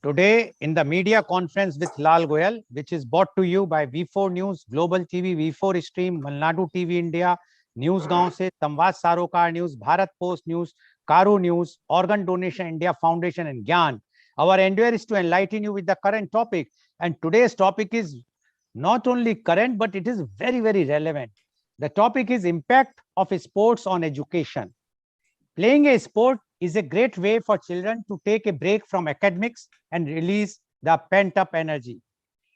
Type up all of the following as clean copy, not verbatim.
Today, in the media conference with Lal Goel, which is brought to you by V4 News, Global TV, V4 Stream, Malnadu TV India, News Gaon se, Samvad Sarokar News, Bharat Post News, Karu News, Organ Donation India Foundation, and Gyan. Our endeavor is to enlighten you with the current topic. And today's topic is not only current, but it is very, very relevant. The topic is impact of sports on education. Playing a sport is a great way for children to take a break from academics and release the pent-up energy.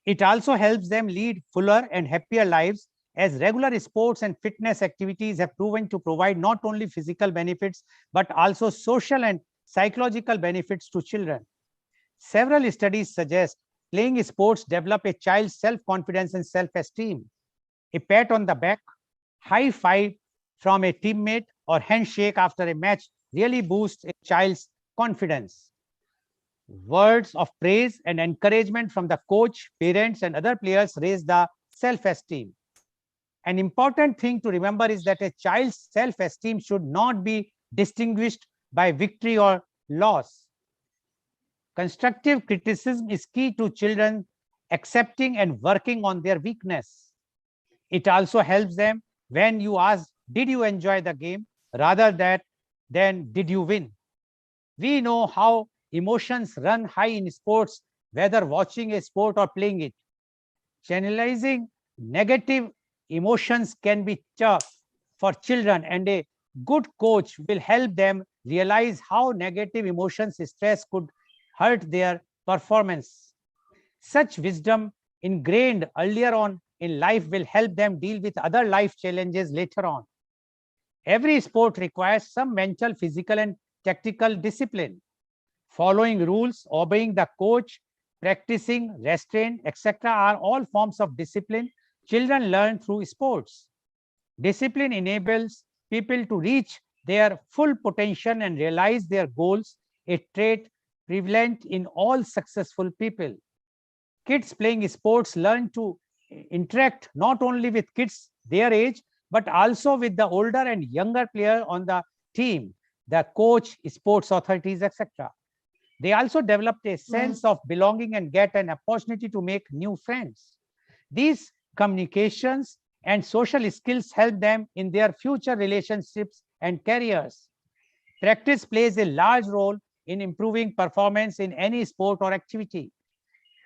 It also helps them lead fuller and happier lives, as regular sports and fitness activities have proven to provide not only physical benefits but also social and psychological benefits to children. Several studies suggest playing sports develop a child's self-confidence and self-esteem. A pat on the back, high five from a teammate, or handshake after a match really boosts a child's confidence. Words of praise and encouragement from the coach, parents, and other players raise the self-esteem. An important thing to remember is that a child's self-esteem should not be distinguished by victory or loss. Constructive criticism is key to children accepting and working on their weakness. It also helps them when you ask, did you enjoy the game, rather than did you win? We know how emotions run high in sports, whether watching a sport or playing it. Channelizing negative emotions can be tough for children, and a good coach will help them realize how negative emotions, stress could hurt their performance. Such wisdom ingrained earlier on in life will help them deal with other life challenges later on. Every sport requires some mental, physical, and tactical discipline. Following rules, obeying the coach, practicing, restraint, etc. are all forms of discipline children learn through sports. Discipline enables people to reach their full potential and realize their goals, a trait prevalent in all successful people. Kids playing sports learn to interact not only with kids their age, but also with the older and younger player on the team, the coach, sports authorities, etc. They also developed a sense of belonging and get an opportunity to make new friends. These communications and social skills help them in their future relationships and careers. Practice plays a large role in improving performance in any sport or activity.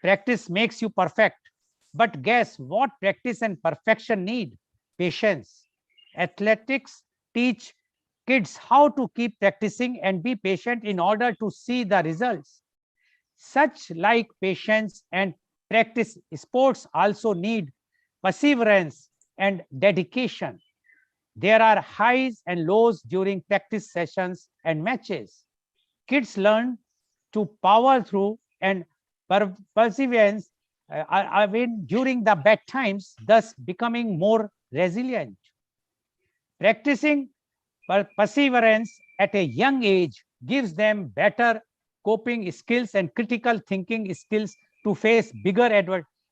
Practice makes you perfect. But guess what practice and perfection need? Patience. Athletics teach kids how to keep practicing and be patient in order to see the results. Such like patience and practice, sports also need perseverance and dedication. There are highs and lows during practice sessions and matches. Kids learn to power through and perseverance during the bad times, thus becoming more resilient. Practicing perseverance at a young age gives them better coping skills and critical thinking skills to face bigger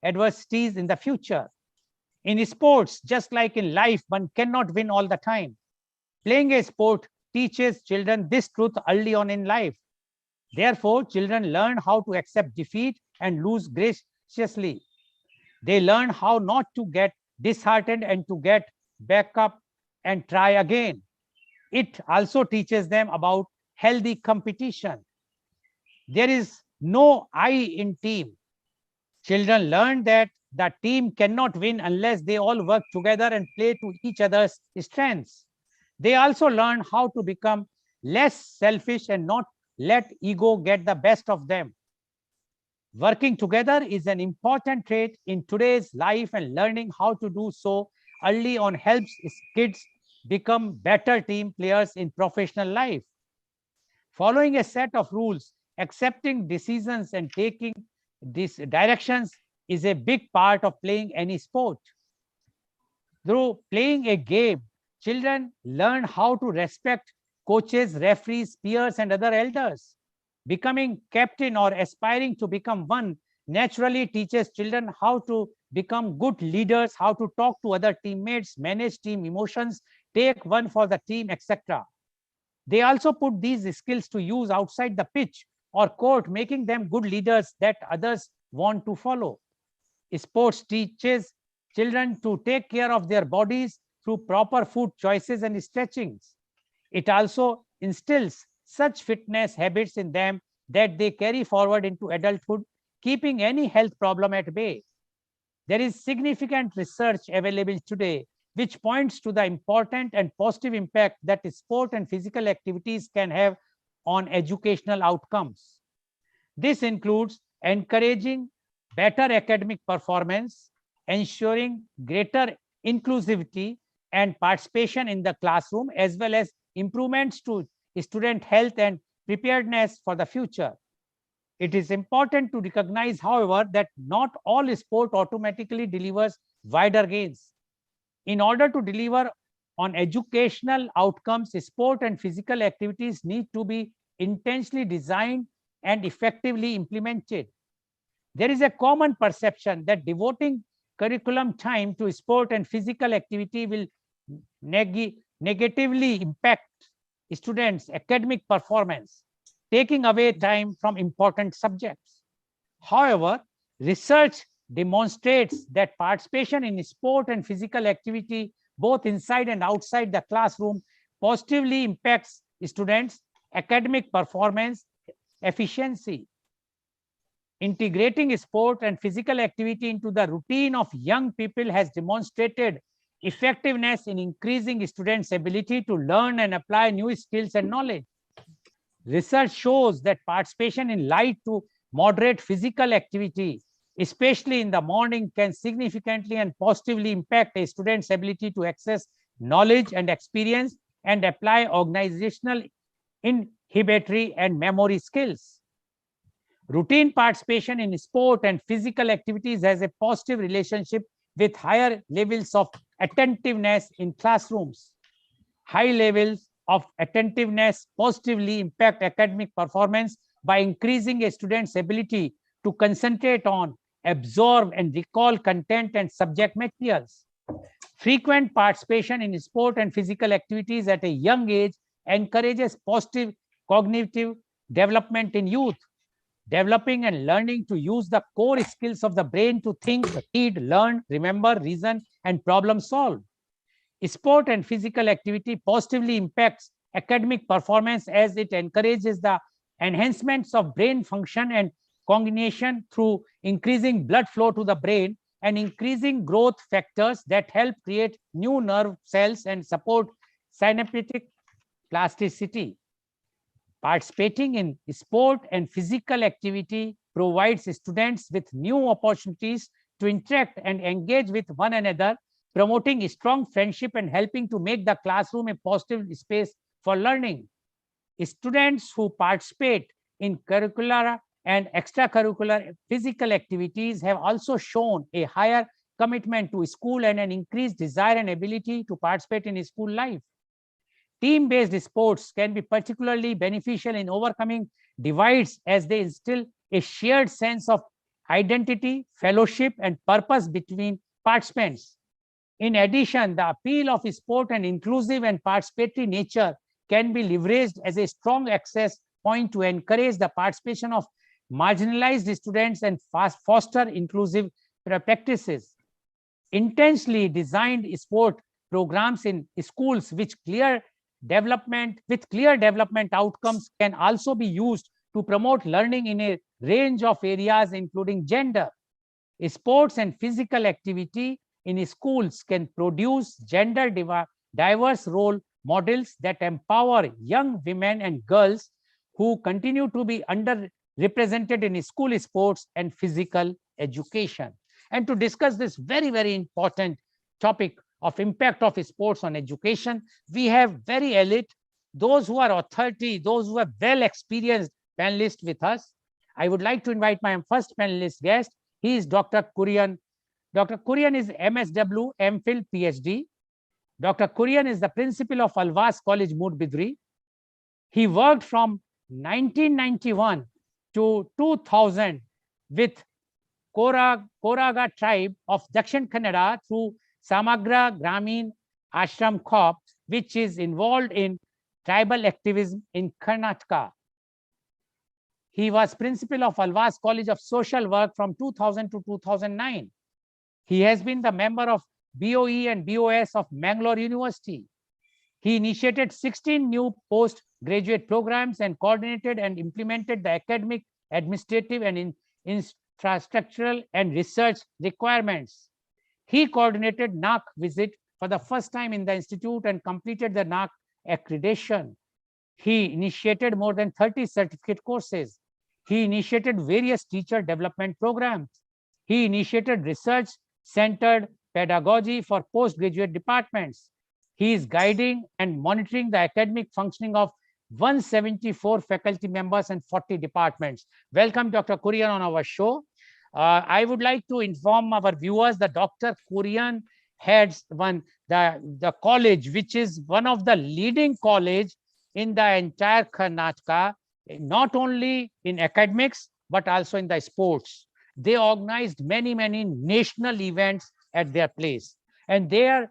adversities in the future. In sports, just like in life, one cannot win all the time. Playing a sport teaches children this truth early on in life. Therefore, children learn how to accept defeat and lose graciously. They learn how not to get disheartened and to get back up and try again. It also teaches them about healthy competition. There is no I in team. Children learn that the team cannot win unless they all work together and play to each other's strengths. They also learn how to become less selfish and not let ego get the best of them. Working together is an important trait in today's life, and learning how to do so early on helps kids become better team players in professional life. Following a set of rules, accepting decisions, and taking these directions is a big part of playing any sport. Through playing a game, children learn how to respect coaches, referees, peers, and other elders. Becoming captain or aspiring to become one naturally teaches children how to become good leaders, how to talk to other teammates, manage team emotions, take one for the team, etc. They also put these skills to use outside the pitch or court, making them good leaders that others want to follow. Sports teaches children to take care of their bodies through proper food choices and stretchings. It also instills such fitness habits in them that they carry forward into adulthood, keeping any health problem at bay. There is significant research available today which points to the important and positive impact that sport and physical activities can have on educational outcomes. This includes encouraging better academic performance, ensuring greater inclusivity and participation in the classroom, as well as improvements to student health and preparedness for the future. It is important to recognize, however, that not all sport automatically delivers wider gains. In order to deliver on educational outcomes, sport and physical activities need to be intentionally designed and effectively implemented. There is a common perception that devoting curriculum time to sport and physical activity will negatively impact students' academic performance, taking away time from important subjects. However, research demonstrates that participation in sport and physical activity, both inside and outside the classroom, positively impacts students' academic performance, efficiency. Integrating sport and physical activity into the routine of young people has demonstrated effectiveness in increasing students' ability to learn and apply new skills and knowledge. Research shows that participation in light to moderate physical activity, especially in the morning, can significantly and positively impact a student's ability to access knowledge and experience and apply organizational, inhibitory, and memory skills. Routine participation in sport and physical activities has a positive relationship with higher levels of attentiveness in classrooms. High levels of attentiveness positively impact academic performance by increasing a student's ability to concentrate on, absorb, and recall content and subject materials. Frequent participation in sport and physical activities at a young age encourages positive cognitive development in youth, developing and learning to use the core skills of the brain to think, read, learn, remember, reason, and problem solve. Sport and physical activity positively impacts academic performance as it encourages the enhancements of brain function and cognition through increasing blood flow to the brain and increasing growth factors that help create new nerve cells and support synaptic plasticity. Participating in sport and physical activity provides students with new opportunities to interact and engage with one another, promoting strong friendship and helping to make the classroom a positive space for learning. Students who participate in curricular and extracurricular physical activities have also shown a higher commitment to school and an increased desire and ability to participate in school life. Team-based sports can be particularly beneficial in overcoming divides as they instill a shared sense of identity, fellowship, and purpose between participants. In addition, the appeal of sport and inclusive and participatory nature can be leveraged as a strong access point to encourage the participation of marginalized students and foster inclusive practices. Intensely designed sport programs in schools with clear development outcomes can also be used to promote learning in a range of areas, including gender. Sports and physical activity in schools can produce gender diverse role models that empower young women and girls who continue to be underrepresented in school sports and physical education. And to discuss this very, very important topic of impact of sports on education, we have very elite, those who are authority, those who are well experienced panelists with us. I would like to invite my first panelist guest. He is Dr. Kurian. Dr. Kurian is MSW, MPhil, PhD. Dr. Kurian is the principal of Alvas College, Moodbidri. He worked from 1991 to 2000 with Koraga tribe of Dakshin Kannada through Samagra Gramin Ashram Corp, which is involved in tribal activism in Karnataka. He was principal of Alvas College of Social Work from 2000 to 2009. He has been the member of BOE and BOS of Mangalore University. He initiated 16 new postgraduate programs and coordinated and implemented the academic, administrative, and infrastructural and research requirements. He coordinated NAC visit for the first time in the institute and completed the NAC accreditation. He initiated more than 30 certificate courses. He initiated various teacher development programs. He initiated research-centered pedagogy for postgraduate departments. He is guiding and monitoring the academic functioning of 174 faculty members and 40 departments. Welcome, Dr. Kurian, on our show. I would like to inform our viewers that Dr. Kurian heads the college, which is one of the leading college in the entire Karnataka, not only in academics, but also in the sports. They organized many national events at their place. And there,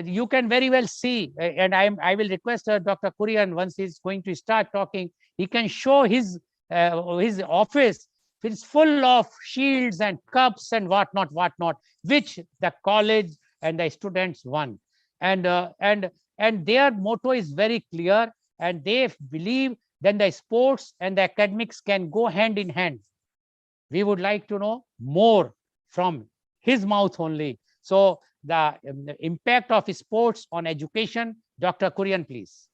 you can very well see, and I will request Dr. Kurian, once he's going to start talking, he can show his office. It's full of shields and cups and whatnot, which the college and the students won. And their motto is very clear, and they believe that the sports and the academics can go hand in hand. We would like to know more from his mouth only. So the impact of sports on education, Dr. Kurian, please.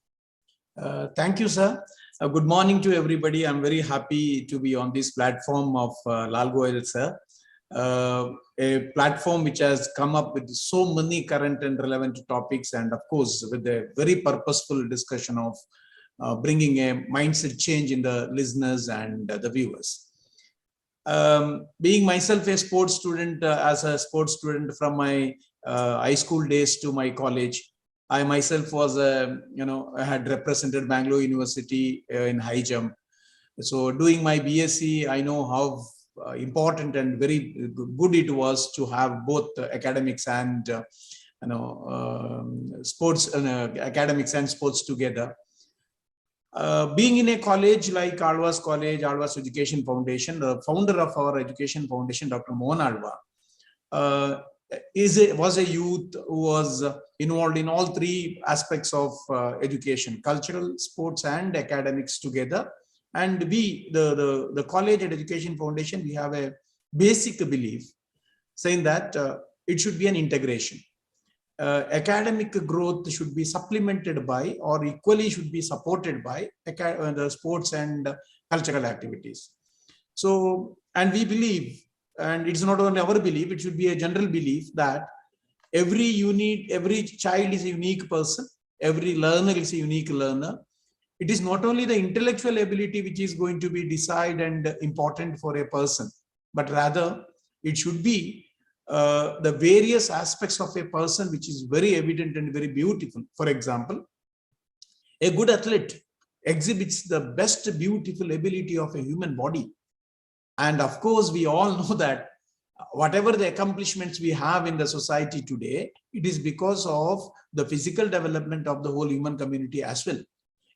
Thank you, sir. Good morning to everybody. I'm very happy to be on this platform of Goel, sir. A platform which has come up with so many current and relevant topics, and of course with a very purposeful discussion of bringing a mindset change in the listeners and the viewers. Being myself a sports student, as a sports student from my high school days to my college, I myself was, I had represented Bangalore University in high jump. So doing my BSc, I know how important and very good it was to have both academics and sports, academics and sports together. Being in a college like Alvas College, Alvas Education Foundation, the founder of our education foundation, Dr. Mohan Alva, was a youth who was involved in all three aspects of education: cultural, sports, and academics together. And we, the college and education foundation, we have a basic belief saying that it should be an integration. Academic growth should be supplemented by, or equally should be supported by, the sports and cultural activities. So, and we believe, and it's not only our belief, it should be a general belief that every child is a unique person, every learner is a unique learner. It is not only the intellectual ability which is going to be decided and important for a person, but rather it should be the various aspects of a person which is very evident and very beautiful. For example, a good athlete exhibits the best beautiful ability of a human body. And of course, we all know that whatever the accomplishments we have in the society today, it is because of the physical development of the whole human community as well.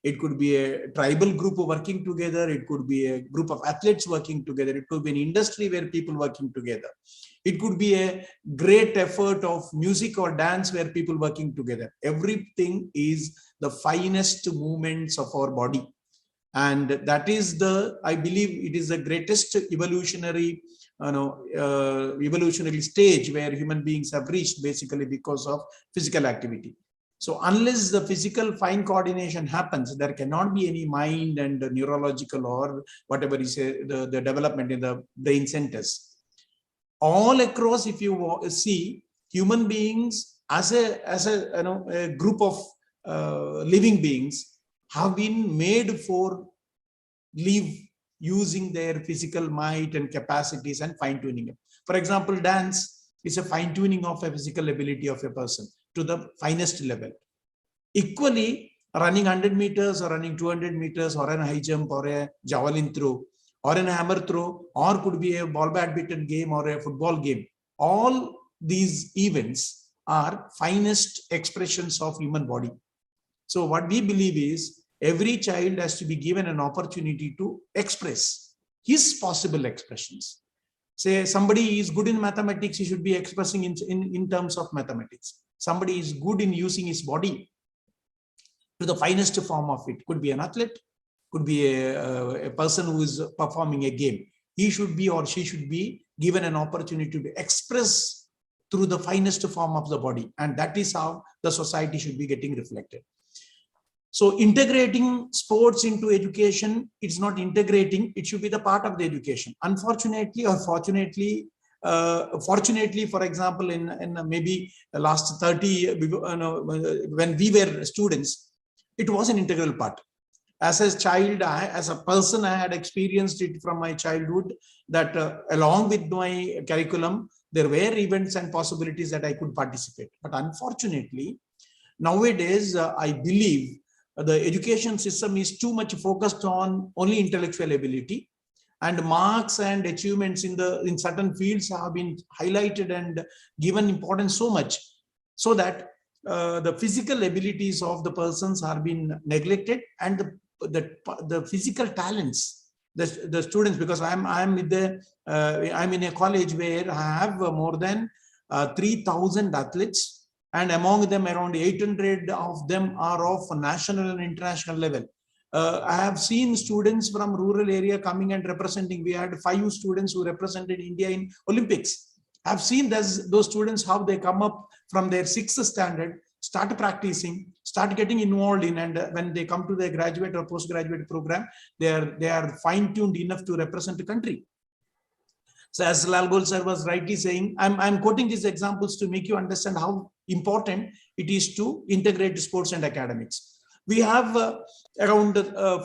It could be a tribal group working together. It could be a group of athletes working together. It could be an industry where people working together. It could be a great effort of music or dance where people working together. Everything is the finest movements of our body. And that is I believe it is the greatest evolutionary stage where human beings have reached, basically because of physical activity. So unless the physical fine coordination happens, there cannot be any mind and neurological or whatever is the development in the brain centers. All across, if you see, human beings as a group of living beings have been made for live using their physical might and capacities and fine-tuning it. For example, dance is a fine-tuning of a physical ability of a person to the finest level. Equally, running 100 meters or running 200 meters or a high jump or a javelin throw or a hammer throw, or could be a ball badminton game or a football game. All these events are finest expressions of human body. So what we believe is Every child has to be given an opportunity to express his possible expressions. Say somebody is good in mathematics, he should be expressing in terms of mathematics. Somebody is good in using his body to the finest form of it. Could be an athlete, could be a person who is performing a game. He should be or she should be given an opportunity to express through the finest form of the body. And that is how the society should be getting reflected. So integrating sports into education, it's not integrating, it should be the part of the education. Unfortunately or fortunately, fortunately, for example, in maybe the last 30, when we were students, it was an integral part. As a child, as a person, I had experienced it from my childhood that along with my curriculum, there were events and possibilities that I could participate. But unfortunately, nowadays, I believe the education system is too much focused on only intellectual ability, and marks and achievements in certain fields have been highlighted and given importance so much, so that the physical abilities of the persons are being neglected, and the physical talents, the students, because I'm with I'm in a college where I have more than 3,000 athletes, and among them around 800 of them are of national and international level. I have seen students from rural area coming and representing. We had 5 students who represented India in Olympics. I've seen those students, how they come up from their 6th standard, start practicing, start getting involved in, and when they come to their graduate or postgraduate program, they are fine-tuned enough to represent the country. So as Goel sir was rightly saying, I'm quoting these examples to make you understand how important it is to integrate sports and academics. We have around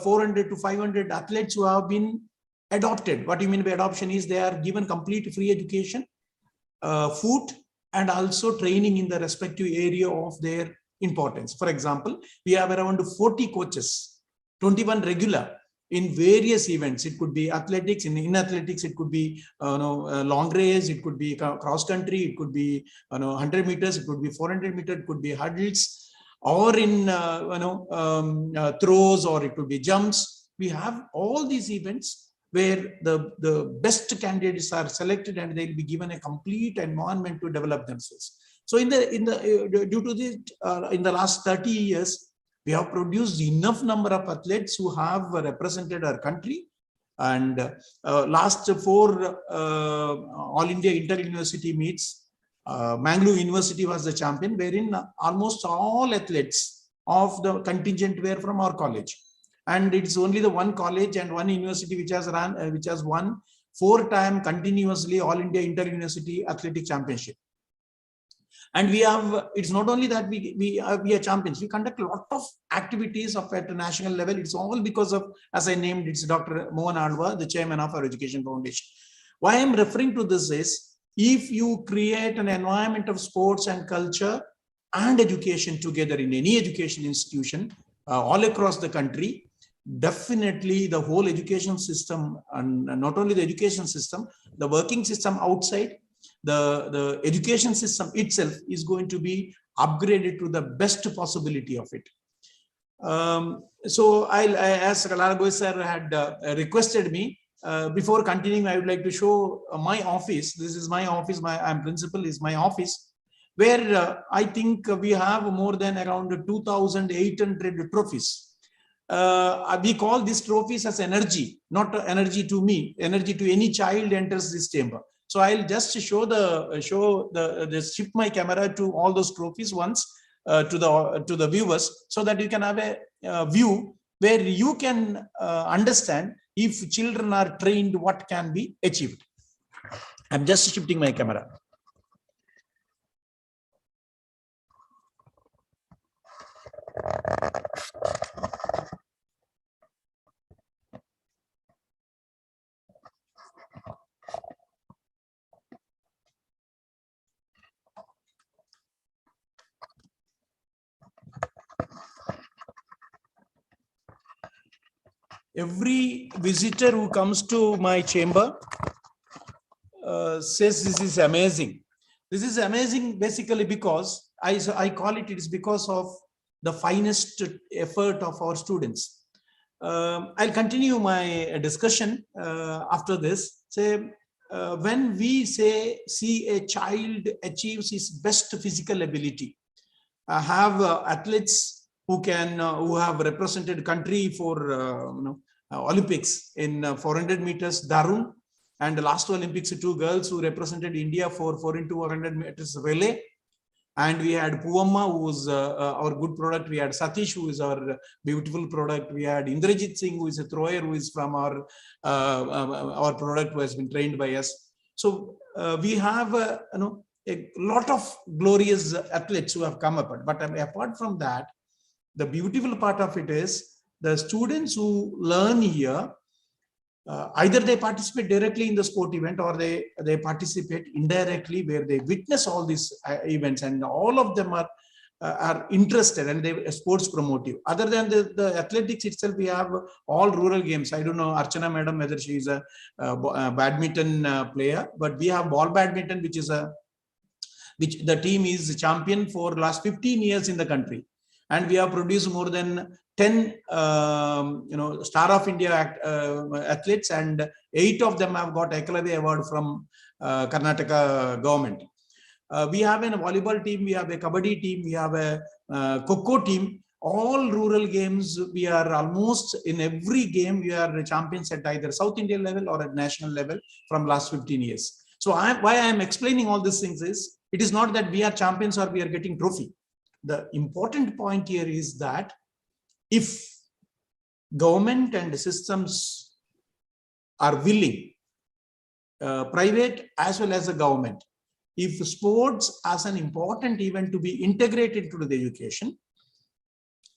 400 to 500 athletes who have been adopted. What you mean by adoption is they are given complete free education, food, and also training in the respective area of their importance. For example, we have around 40 coaches, 21 regular in various events. It could be athletics, in athletics, it could be long race, it could be cross country, it could be 100 meters, it could be 400 meters, it could be hurdles, or in throws, or it could be jumps. We have all these events where the best candidates are selected and they'll be given a complete environment to develop themselves. So due to this, in the last 30 years, we have produced enough number of athletes who have represented our country. And last 4 All India Inter-University meets, Mangalore University was the champion, wherein almost all athletes of the contingent were from our college. And it's only the one college and one university which has won 4-time continuously All India Inter-University Athletic Championship. And we have, it's not only that we are champions, we conduct a lot of activities at a national level. It's all because of, as I named, it's Dr. Mohan Alva, the chairman of our Education Foundation. Why I'm referring to this is, if you create an environment of sports and culture and education together in any education institution all across the country, definitely the whole education system, and not only the education system, the working system outside, the education system itself is going to be upgraded to the best possibility of it. So as Goel sir had requested me, before continuing, I would like to show my office. This is my office. I'm principal is my office, where I think we have more than around 2,800 trophies. We call these trophies as energy, not energy to me, energy to any child enters this chamber. So I'll just shift my camera to all those trophies once to the viewers, so that you can have a view where you can understand if children are trained, what can be achieved. I'm just shifting my camera. Every visitor who comes to my chamber says this is amazing. This is amazing basically because I call it is because of the finest effort of our students. I'll continue my discussion after this. Say, when we see a child achieves his best physical ability, have athletes who have represented country for Olympics in 400 meters, Darun, and the last Olympics, 2 girls who represented India for 4 into 100 meters relay. And we had Puvamma, who was our good product. We had Satish, who is our beautiful product. We had Indrajit Singh, who is a thrower, who is from our product, who has been trained by us. So we have a lot of glorious athletes who have come up. But apart from that, the beautiful part of it is the students who learn here, either they participate directly in the sport event, or they participate indirectly, where they witness all these events, and all of them are interested, and they sports promotive. Other than the athletics itself, we have all rural games. I don't know Archana madam whether she is a badminton player, but we have ball badminton, which the team is champion for last 15 years in the country, and we have produced more than 10 Star of India athletes, and 8 of them have got Eklavya award from Karnataka government. We have a volleyball team, we have a kabaddi team, we have a kho team. All rural games, we are almost in every game, we are champions at either South Indian level or at national level from last 15 years. So why I am explaining all these things is, it is not that we are champions or we are getting trophy. The important point here is that if government and systems are willing, private as well as the government, if sports as an important event to be integrated into the education,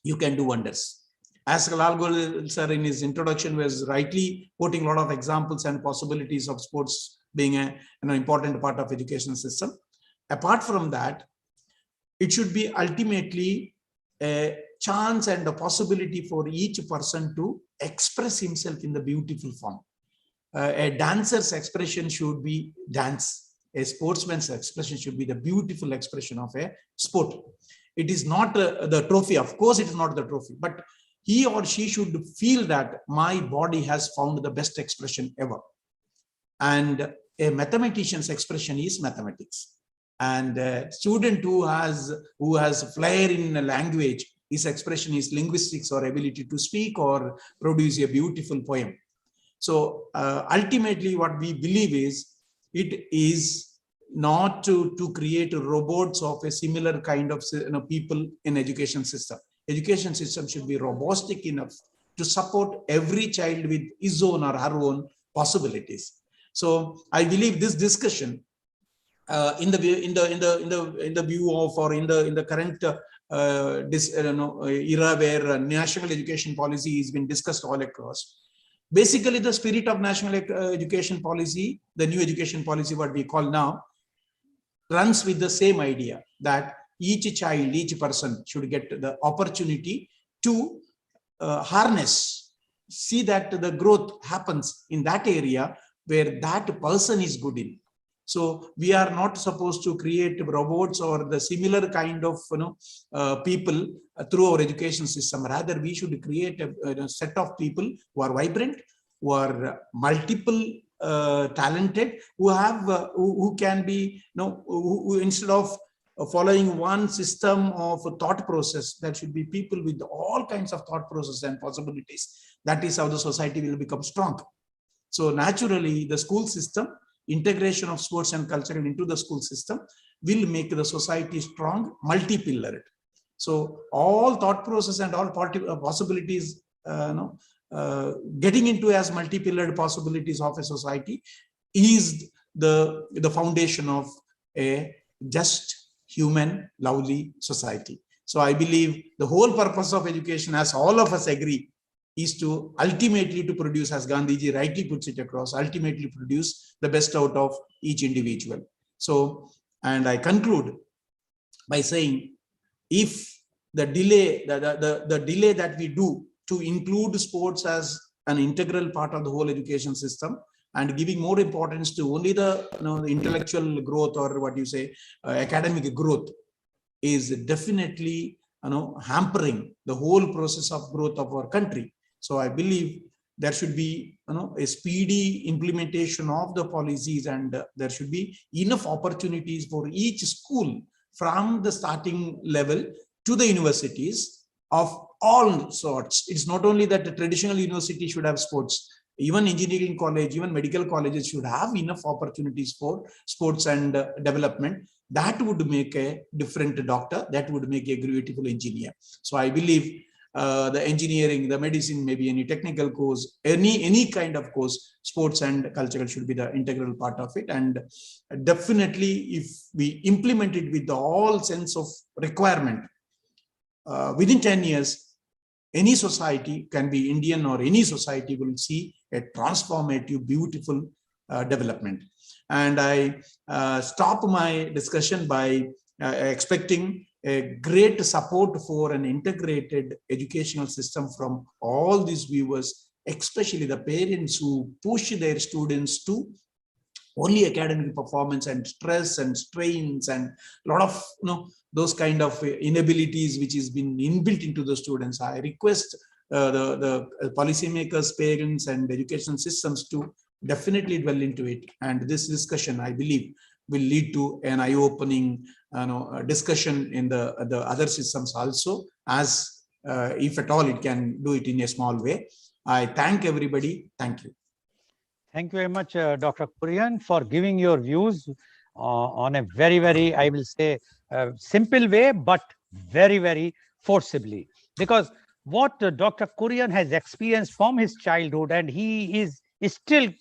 you can do wonders. As Goel sir in his introduction was rightly quoting a lot of examples and possibilities of sports being an important part of education system. Apart from that, it should be ultimately a chance and a possibility for each person to express himself in the beautiful form. A dancer's expression should be dance. A sportsman's expression should be the beautiful expression of a sport. It is not the trophy. Of course, it is not the trophy, but he or she should feel that my body has found the best expression ever. And a mathematician's expression is mathematics. And a student who has flair in a language, his expression is linguistics, or ability to speak or produce a beautiful poem. So ultimately what we believe is, it is not to create robots of a similar kind of people in education system. Education system should be robust enough to support every child with his own or her own possibilities. So I believe this discussion in the view of, or in the current era where national education policy has been discussed all across. Basically, the spirit of national education policy, the new education policy, what we call now, runs with the same idea that each child, each person should get the opportunity to harness, see that the growth happens in that area where that person is good in. So we are not supposed to create robots or the similar kind of people through our education system. Rather, we should create a set of people who are vibrant, who are multiple talented, who have who can be who instead of following one system of thought process, that should be people with all kinds of thought process and possibilities. That is how the society will become strong. So naturally, the school system, integration of sports and culture into the school system, will make the society strong, multi-pillared. So all thought process and all possibilities, getting into as multi-pillared possibilities of a society is the foundation of a just, human, lovely society. So I believe the whole purpose of education, as all of us agree, is to ultimately to produce, as Gandhiji rightly puts it across, ultimately produce the best out of each individual. So, and I conclude by saying, if the delay, the delay that we do to include sports as an integral part of the whole education system, and giving more importance to only the the intellectual growth, or what you say academic growth, is definitely hampering the whole process of growth of our country. So I believe there should be a speedy implementation of the policies, and there should be enough opportunities for each school from the starting level to the universities of all sorts. It's not only that the traditional university should have sports, even engineering college, even medical colleges should have enough opportunities for sports and development. That would make a different doctor, that would make a beautiful engineer. So I believe the engineering, the medicine, maybe any technical course, any kind of course, sports and cultural should be the integral part of it. And definitely, if we implement it with all sense of requirement, within 10 years, any society, can be Indian or any society, will see a transformative, beautiful development. And I stop my discussion by expecting a great support for an integrated educational system from all these viewers, especially the parents who push their students to only academic performance and stress and strains and a lot of those kind of inabilities which has been inbuilt into the students. I request the policymakers, parents, and education systems to definitely dwell into it. And this discussion, I believe, will lead to an eye-opening discussion in the other systems also, as if at all it can do it in a small way. I thank everybody. Thank you. Thank you very much, Dr. Kurian, for giving your views on a very, very, I will say, simple way, but very, very forcibly. Because what Dr. Kurian has experienced from his childhood, and he is still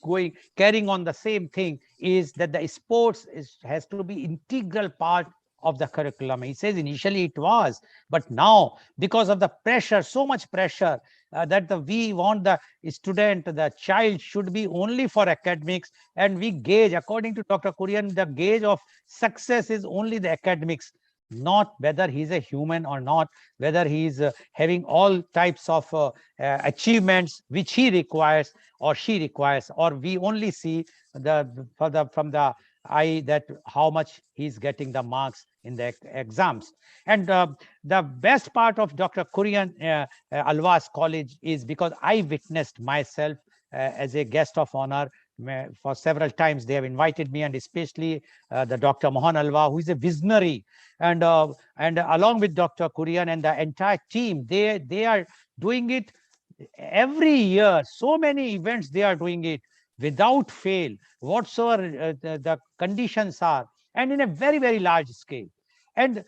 carrying on the same thing, is that the sports has to be integral part of the curriculum. He says initially it was, but now because of the pressure, so much pressure, that we want the student, the child should be only for academics, and we gauge, according to Dr. Kurian, the gauge of success is only the academics, not whether he's a human or not, whether he's having all types of achievements which he requires or she requires, or we only see from the eye that how much he's getting the marks in the exams. And the best part of Dr. Kurian Alwas College is because I witnessed myself as a guest of honor for several times. They have invited me, and especially the Dr. Mohan Alwa, who is a visionary, and along with Dr. Kurian and the entire team, they are doing it every year. So many events they are doing it without fail, whatsoever the conditions are, and in a very, very large scale. And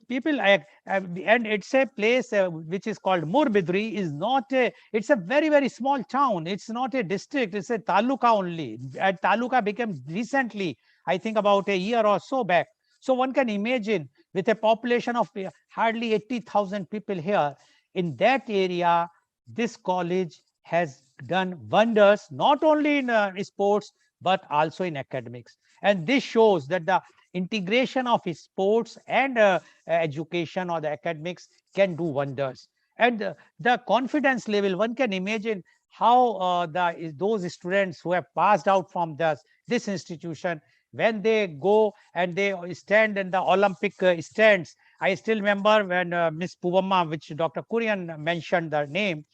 people, and it's a place which is called Murbidri, is not a, it's a very, very small town. It's not a district, it's a taluka only. And taluka became recently, I think about a year or so back. So one can imagine, with a population of hardly 80,000 people here, in that area, this college has done wonders, not only in sports, but also in academics. And this shows that the integration of sports and education or the academics can do wonders. And the confidence level, one can imagine how those students who have passed out from this institution, when they go and they stand in the Olympic stands. I still remember when Miss Puvamma, which Dr. Kurian mentioned the name,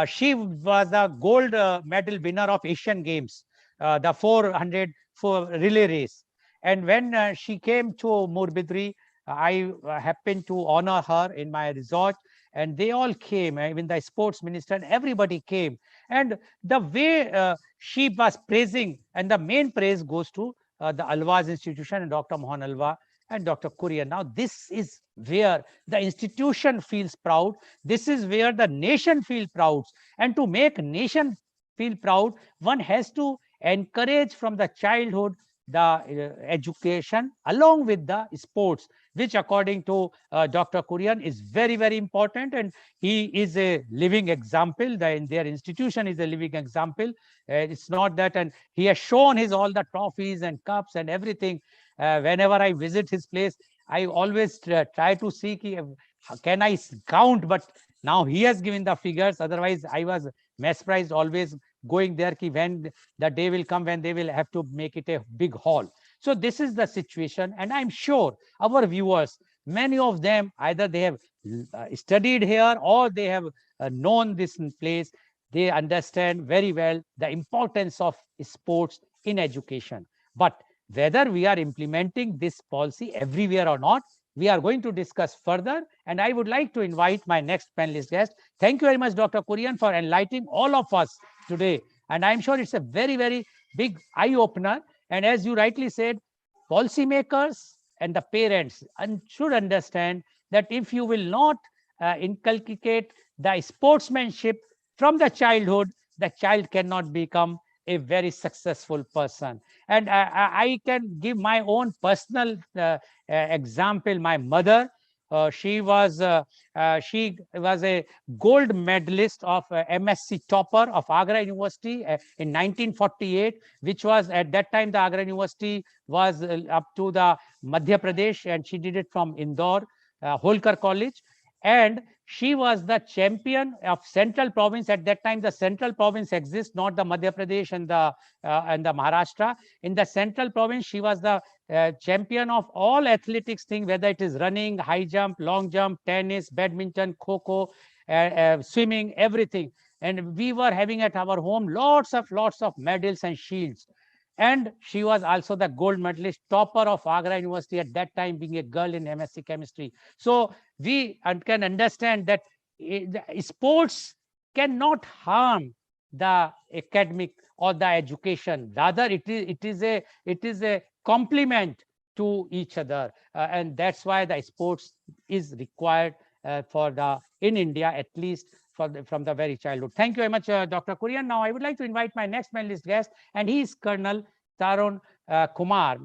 she was the gold medal winner of Asian Games, the 400 for relay race. And when she came to Murbidri, I happened to honor her in my resort, and they all came, even the sports minister, and everybody came. And the way she was praising, and the main praise goes to the Alwa's institution and Dr. Mohan Alwa and Dr. Kurian. Now, this is where the institution feels proud. This is where the nation feels proud. And to make nation feel proud, one has to encourage from the childhood the education along with the sports, which according to Dr. Kurian is very, very important. And he is a living example. Their institution is a living example. It's not that, and he has shown his all the trophies and cups and everything. Whenever I visit his place, I always try to see can I count, but now he has given the figures. Otherwise, I was mesmerized always going there, when the day will come when they will have to make it a big hall. So this is the situation, and I'm sure our viewers Many of them, either they have studied here or they have known this place. They understand very well the importance of sports in education. But whether we are implementing this policy everywhere or not, we are going to discuss further. And I would like to invite my next panelist guest. Thank you very much, Dr. Kurian, for enlightening all of us today. And I'm sure it's a very, very big eye opener. And as you rightly said, policymakers and the parents should understand that if you will not inculcate the sportsmanship from the childhood, the child cannot become a very successful person. And I can give my own personal example. My mother, she was a gold medalist of MSc topper of Agra University in 1948, which was at that time the Agra University was up to the Madhya Pradesh, and she did it from Indore, Holkar College. And she was the champion of Central Province. At that time, the Central Province exists, not the Madhya Pradesh and the Maharashtra. In the Central Province, she was the champion of all athletics thing, whether it is running, high jump, long jump, tennis, badminton, kho-kho, swimming, everything. And we were having at our home lots of medals and shields. And she was also the gold medalist topper of Agra University at that time, being a girl in MSc chemistry. So we can understand that sports cannot harm the academic or the education. Rather, it is a complement to each other, and that's why the sports is required in India, at least from the very childhood. Thank you very much, Dr. Kurian. Now I would like to invite my next panelist guest, and he is Colonel Tarun Kumar.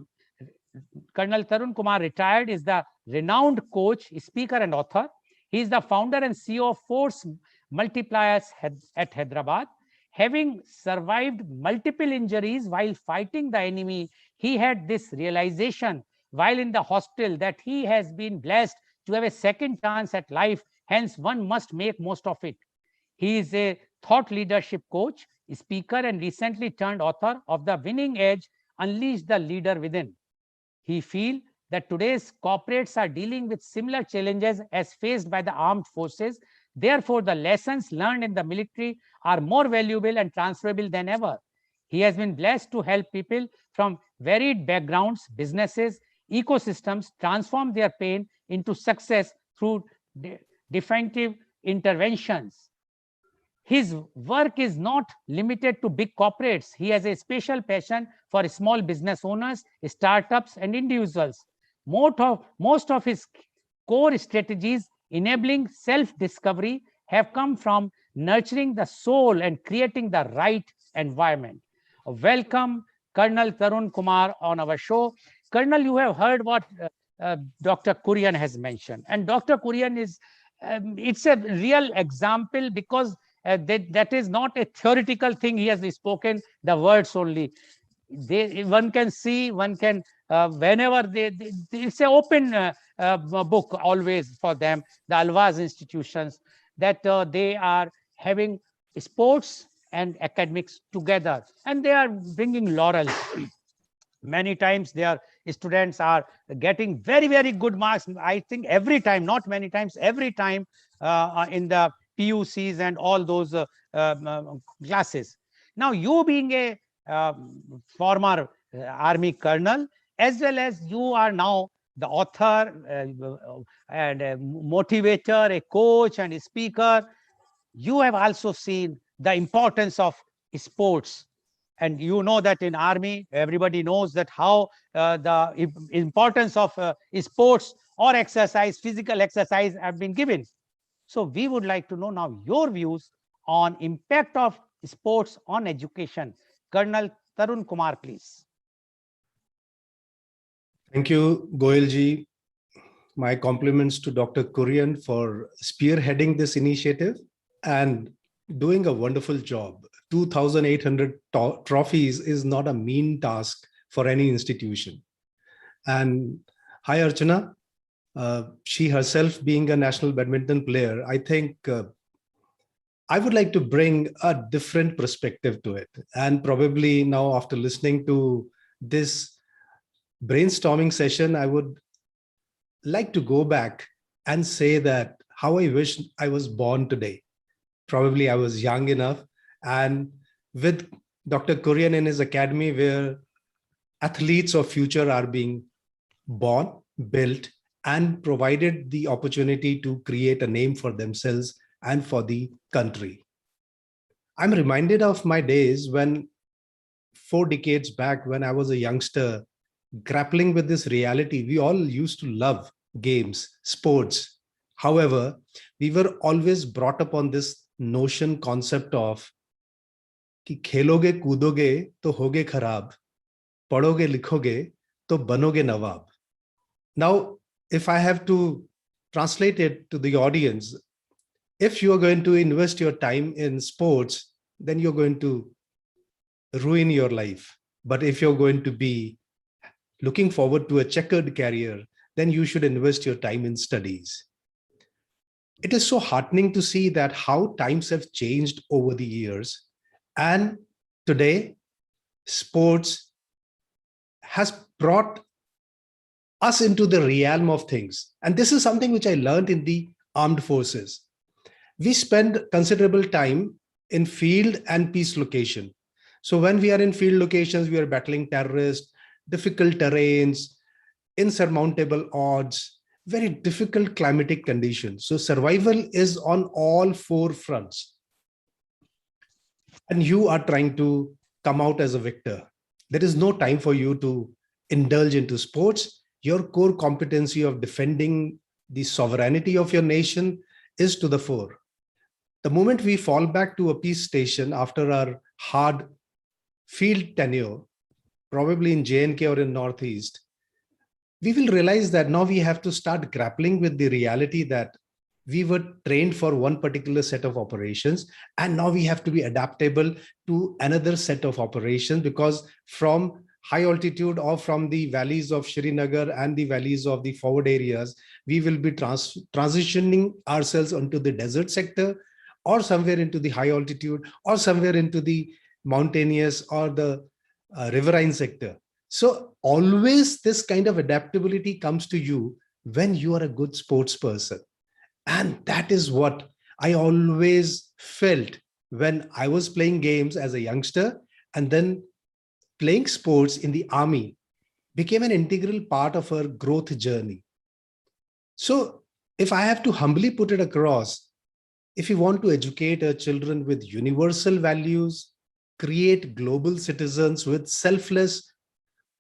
Colonel Tarun Kumar, retired, is the renowned coach, speaker, and author. He is the founder and CEO of Force Multipliers at Hyderabad. Having survived multiple injuries while fighting the enemy, he had this realization while in the hospital that he has been blessed to have a second chance at life. Hence, one must make most of it. He is a thought leadership coach, speaker, and recently turned author of The Winning Edge, Unleash the Leader Within. He feels that today's corporates are dealing with similar challenges as faced by the armed forces. Therefore, the lessons learned in the military are more valuable and transferable than ever. He has been blessed to help people from varied backgrounds, businesses, ecosystems transform their pain into success through definitive interventions. His work is not limited to big corporates. He has a special passion for small business owners, startups, and individuals. Most of his core strategies enabling self-discovery have come from nurturing the soul and creating the right environment. Welcome, Colonel Tarun Kumar, on our show. Colonel, you have heard what Dr. Kurian has mentioned. And Dr. Kurian is, it's a real example because that is not a theoretical thing. He has spoken the words only. One can see, one can, whenever it's an open book always for them, the Alvaz institutions, that they are having sports and academics together, and they are bringing laurels. Many times their students are getting very, very good marks. I think every time, not many times, every time in the PUCs and all those classes. Now, you being a former army colonel, as well as you are now the author and a motivator, a coach and a speaker, you have also seen the importance of sports. And you know that in army, everybody knows that how the importance of sports or exercise, physical exercise, have been given. So we would like to know now your views on impact of sports on education. Colonel Tarun Kumar, please. Thank you, Goel ji. My compliments to Dr. Kurian for spearheading this initiative and doing a wonderful job. 2,800 trophies is not a mean task for any institution. And hi, Archana. She herself being a national badminton player, I think I would like to bring a different perspective to it. And probably now, after listening to this brainstorming session, I would like to go back and say that how I wish I was born today. Probably I was young enough, and with Dr. Kurian in his academy, where athletes of future are being born, built, and provided the opportunity to create a name for themselves and for the country. I'm reminded of my days when 4 decades back, when I was a youngster, grappling with this reality. We all used to love games, sports. However, we were always brought up on this notion concept of कि खेलोगे कूदोगे तो होगे खराब, पढ़ोगे लिखोगे तो बनोगे नवाब. Now, if I have to translate it to the audience, if you are going to invest your time in sports, then you're going to ruin your life. But if you're going to be looking forward to a checkered career, then you should invest your time in studies. It is so heartening to see that how times have changed over the years. And today, sports has brought us into the realm of things. And this is something which I learned in the armed forces. We spend considerable time in field and peace location. So when we are in field locations, we are battling terrorists, difficult terrains, insurmountable odds, very difficult climatic conditions. So survival is on all 4 fronts. And you are trying to come out as a victor. There is no time for you to indulge into sports. Your core competency of defending the sovereignty of your nation is to the fore. The moment we fall back to a peace station after our hard field tenure, probably in J&K or in Northeast, we will realize that now we have to start grappling with the reality that we were trained for one particular set of operations, and now we have to be adaptable to another set of operations, because from high altitude or from the valleys of Srinagar and the valleys of the forward areas, we will be transitioning ourselves onto the desert sector, or somewhere into the high altitude, or somewhere into the mountainous or the riverine sector. So always this kind of adaptability comes to you when you are a good sports person. And that is what I always felt when I was playing games as a youngster, and then playing sports in the army became an integral part of our growth journey. So if I have to humbly put it across, if you want to educate our children with universal values, create global citizens with selfless,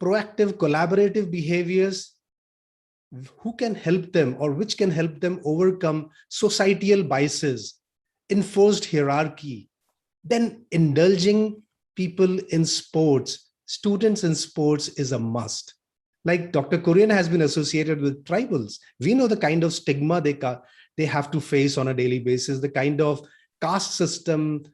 proactive, collaborative behaviors, who can help them, or which can help them overcome societal biases, enforced hierarchy, then indulging people in sports, students in sports, is a must. Like Dr. Kurian has been associated with tribals. We know the kind of stigma they have to face on a daily basis, the kind of caste system.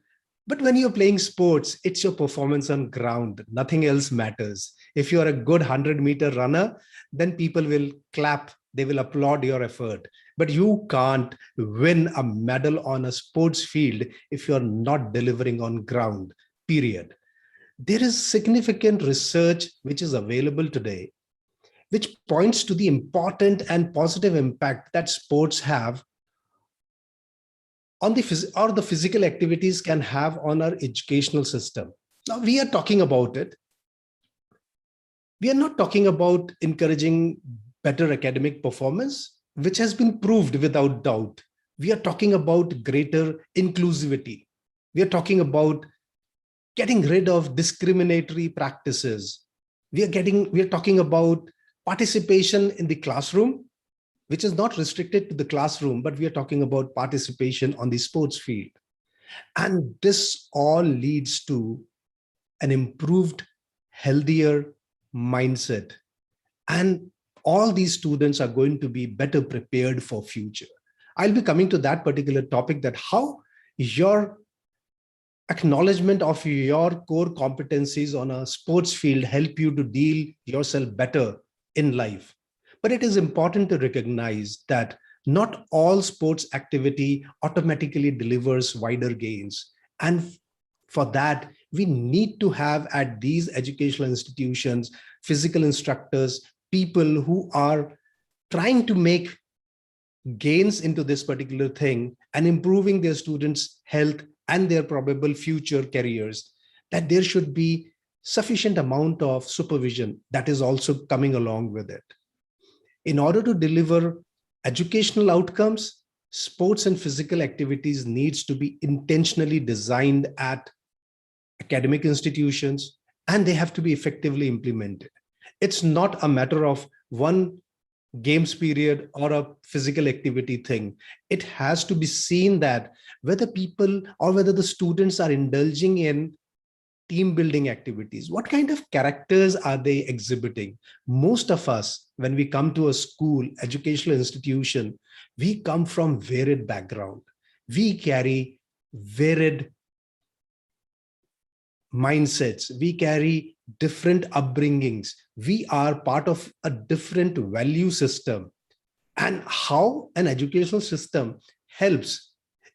But when you're playing sports, it's your performance on ground. Nothing else matters. If you're a good 100-meter runner, then people will clap, they will applaud your effort. But you can't win a medal on a sports field if you're not delivering on ground, period. There is significant research which is available today, which points to the important and positive impact that sports have on the physical activities can have on our educational system. Now we are talking about it. We are not talking about encouraging better academic performance, which has been proved without doubt. We are talking about greater inclusivity. We are talking about getting rid of discriminatory practices. We are talking about participation in the classroom, which is not restricted to the classroom, but we are talking about participation on the sports field. And this all leads to an improved, healthier mindset. And all these students are going to be better prepared for future. I'll be coming to that particular topic, that how your acknowledgement of your core competencies on a sports field help you to deal yourself better in life. But it is important to recognize that not all sports activity automatically delivers wider gains. And for that, we need to have at these educational institutions, physical instructors, people who are trying to make gains into this particular thing and improving their students' health and their probable future careers, that there should be sufficient amount of supervision that is also coming along with it. In order to deliver educational outcomes, sports and physical activities needs to be intentionally designed at academic institutions, and they have to be effectively implemented. It's not a matter of one games period or a physical activity thing. It has to be seen that whether people or whether the students are indulging in team building activities, what kind of characters are they exhibiting? Most of us, when we come to a school, educational institution, we come from varied background. We carry varied mindsets. We carry different upbringings. We are part of a different value system. And how an educational system helps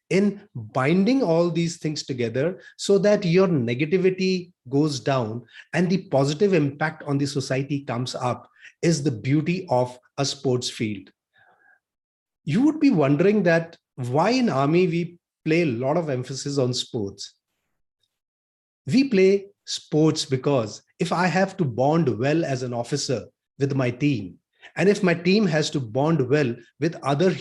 in binding all these things together so that your negativity goes down and the positive impact on the society comes up is the beauty of a sports field. You would be wondering that why in Army we play a lot of emphasis on sports. We play sports because if I have to bond well as an officer with my team, and if my team has to bond well with other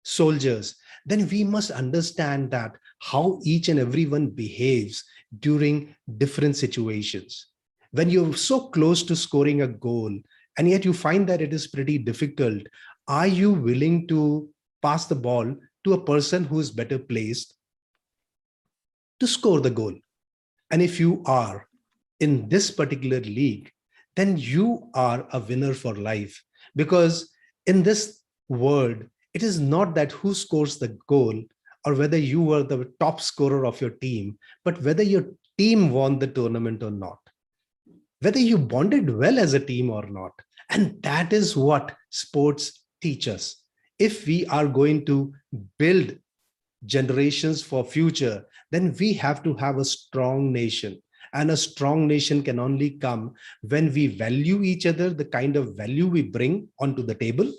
soldiers, then we must understand that how each and everyone behaves during different situations. When you're so close to scoring a goal, and yet you find that it is pretty difficult, are you willing to pass the ball to a person who is better placed to score the goal? And if you are in this particular league, then you are a winner for life. Because in this world, it is not that who scores the goal or whether you were the top scorer of your team, but whether your team won the tournament or not, whether you bonded well as a team or not. And that is what sports teach us. If we are going to build generations for future, then we have to have a strong nation. And a strong nation can only come when we value each other, the kind of value we bring onto the table,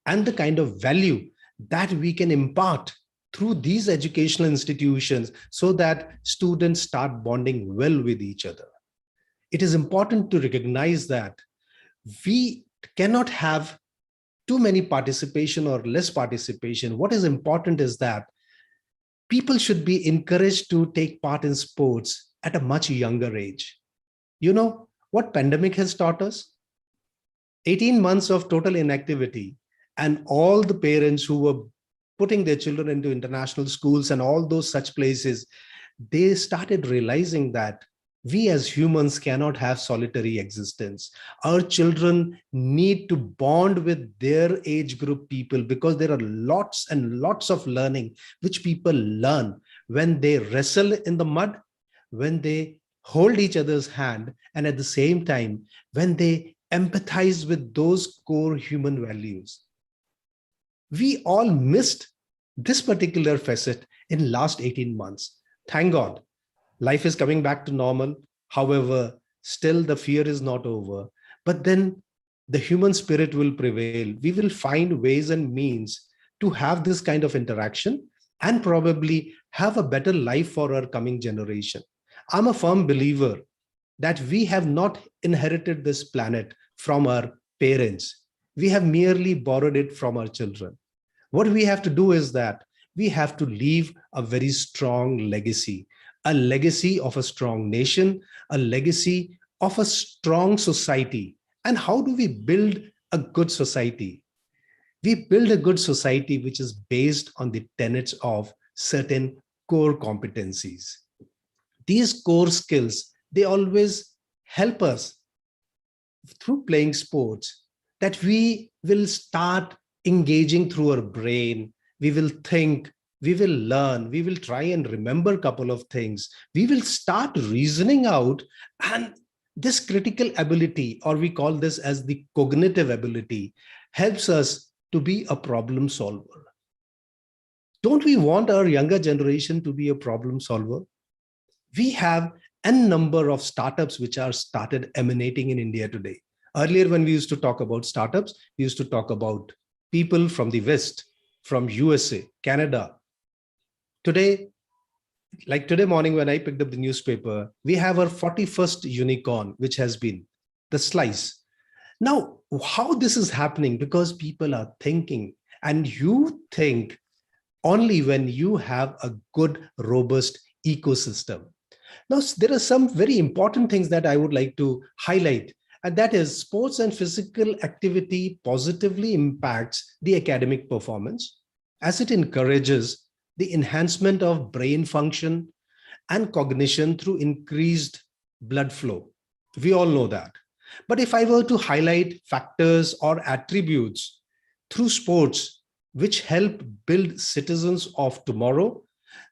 and the kind of value that we can impart through these educational institutions so that students start bonding well with each other. It is important to recognize that we cannot have too many participation or less participation. What is important is that people should be encouraged to take part in sports at a much younger age. You know what pandemic has taught us? 18 months of total inactivity, and all the parents who were putting their children into international schools and all those such places, they started realizing that we as humans cannot have solitary existence. Our children need to bond with their age group people, because there are lots and lots of learning which people learn when they wrestle in the mud, when they hold each other's hand, and at the same time, when they empathize with those core human values. We all missed this particular facet in last 18 months. Thank God, life is coming back to normal. However, still the fear is not over. But then the human spirit will prevail. We will find ways and means to have this kind of interaction and probably have a better life for our coming generation. I'm a firm believer that we have not inherited this planet from our parents. We have merely borrowed it from our children. What we have to do is that we have to leave a very strong legacy, a legacy of a strong nation, a legacy of a strong society. And how do we build a good society? We build a good society which is based on the tenets of certain core competencies. These core skills, they always help us through playing sports, that we will start engaging through our brain. We will think, we will learn, we will try and remember a couple of things. We will start reasoning out, and this critical ability, or we call this as the cognitive ability, helps us to be a problem solver. Don't we want our younger generation to be a problem solver? We have n number of startups which are started emanating in India today. Earlier, when we used to talk about startups, we used to talk about people from the West, from USA, Canada. Today, like today morning when I picked up the newspaper, we have our 41st unicorn, which has been the slice. Now, how this is happening? Because people are thinking, and you think only when you have a good, robust ecosystem. Now, there are some very important things that I would like to highlight, and that is sports and physical activity positively impacts the academic performance as it encourages the enhancement of brain function and cognition through increased blood flow. We all know that. But if I were to highlight factors or attributes through sports which help build citizens of tomorrow,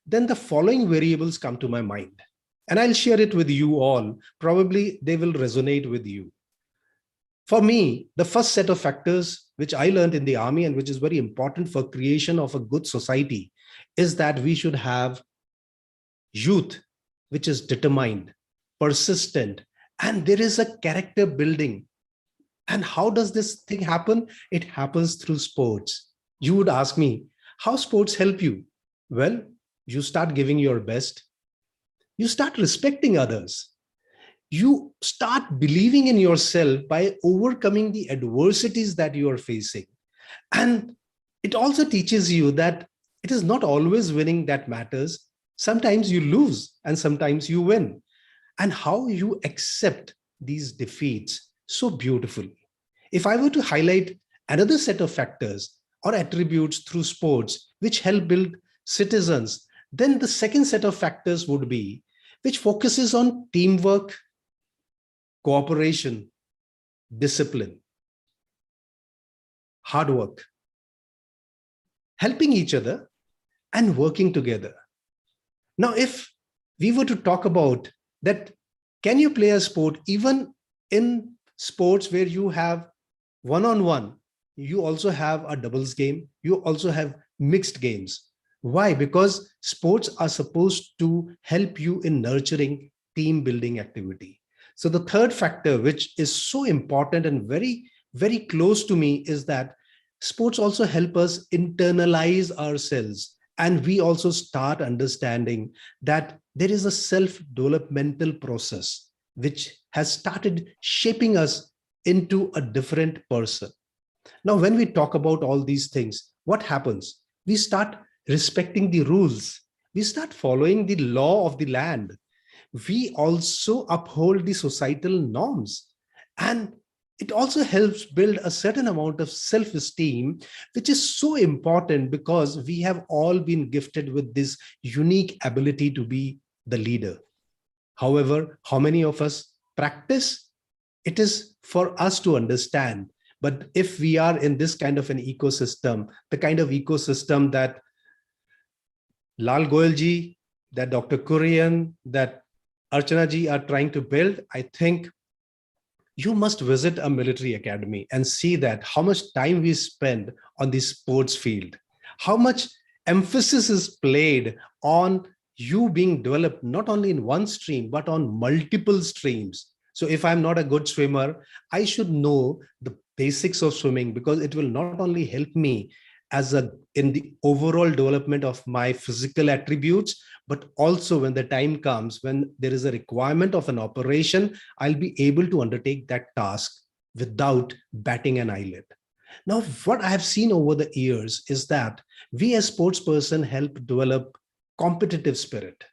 then the following variables come to my mind. And I'll share it with you all. Probably they will resonate with you. For me, the first set of factors which I learned in the army and which is very important for creation of a good society is that we should have youth which is determined, persistent, and there is a character building. And how does this thing happen? It happens through sports. You would ask me, how sports help you? Well, you start giving your best. You start respecting others. You start believing in yourself by overcoming the adversities that you are facing. And it also teaches you that it is not always winning that matters. Sometimes you lose and sometimes you win. And how you accept these defeats so beautifully. If I were to highlight another set of factors or attributes through sports which help build citizens, then the second set of factors would be which focuses on teamwork, cooperation, discipline, hard work, helping each other and working together. Now, if we were to talk about that, can you play a sport even in sports where you have one-on-one, you also have a doubles game, you also have mixed games. Why? Because sports are supposed to help you in nurturing team building activity. So the third factor, which is so important and very, very close to me, is that sports also help us internalize ourselves. And we also start understanding that there is a self-developmental process which has started shaping us into a different person. Now, when we talk about all these things, what happens? We start respecting the rules. We start following the law of the land. We also uphold the societal norms. And it also helps build a certain amount of self-esteem, which is so important because we have all been gifted with this unique ability to be the leader. However, how many of us practice? It is for us to understand. But if we are in this kind of an ecosystem, the kind of ecosystem that Lal Goel ji, that Dr. Kurian, that Archana ji are trying to build, I think you must visit a military academy and see that how much time we spend on the sports field, how much emphasis is played on you being developed not only in one stream, but on multiple streams. So if I'm not a good swimmer, I should know the basics of swimming because it will not only help me in the overall development of my physical attributes, but also when the time comes, when there is a requirement of an operation, I'll be able to undertake that task without batting an eyelid. Now, what I have seen over the years is that we as sportsperson help develop competitive spirit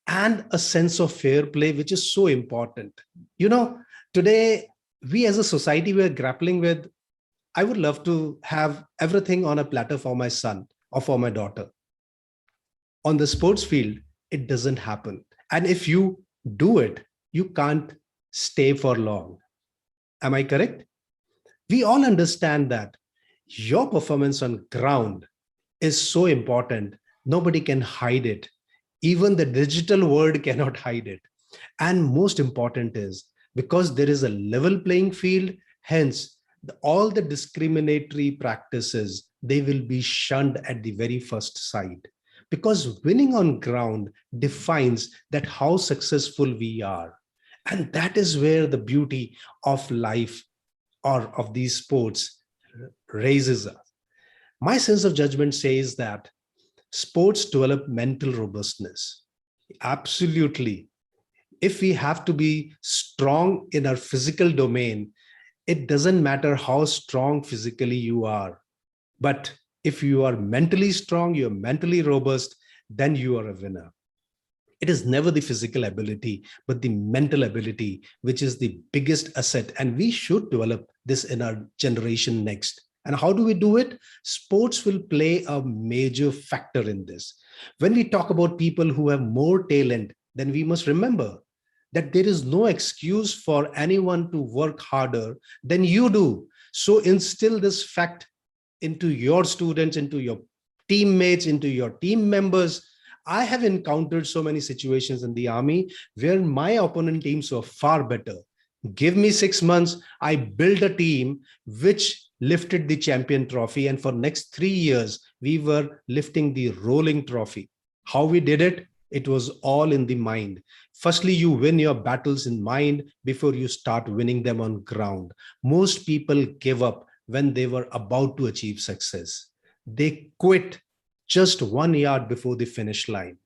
and a sense of fair play, which is so important. You know, today we as a society, we're grappling with, I would love to have everything on a platter for my son or for my daughter. On the sports field, it doesn't happen. And if you do it, you can't stay for long. Am I correct? We all understand that your performance on ground is so important. Nobody can hide it. Even the digital world cannot hide it. And most important is because there is a level playing field, hence all the discriminatory practices, they will be shunned at the very first sight. Because winning on ground defines that how successful we are. And that is where the beauty of life or of these sports raises us. My sense of judgment says that sports develop mental robustness. Absolutely. If we have to be strong in our physical domain, it doesn't matter how strong physically you are. But if you are mentally strong, you're mentally robust, then you are a winner. It is never the physical ability, but the mental ability, which is the biggest asset. And we should develop this in our generation next. And how do we do it? Sports will play a major factor in this. When we talk about people who have more talent, then we must remember that there is no excuse for anyone to work harder than you do. So instill this fact into your students, into your teammates, into your team members. I have encountered so many situations in the army where my opponent teams were far better. Give me 6 months, I built a team which lifted the champion trophy. And for next 3 years, we were lifting the rolling trophy. How we did it? It was all in the mind. Firstly, you win your battles in mind before you start winning them on ground. Most people give up when they were about to achieve success. They quit just 1 yard before the finish line.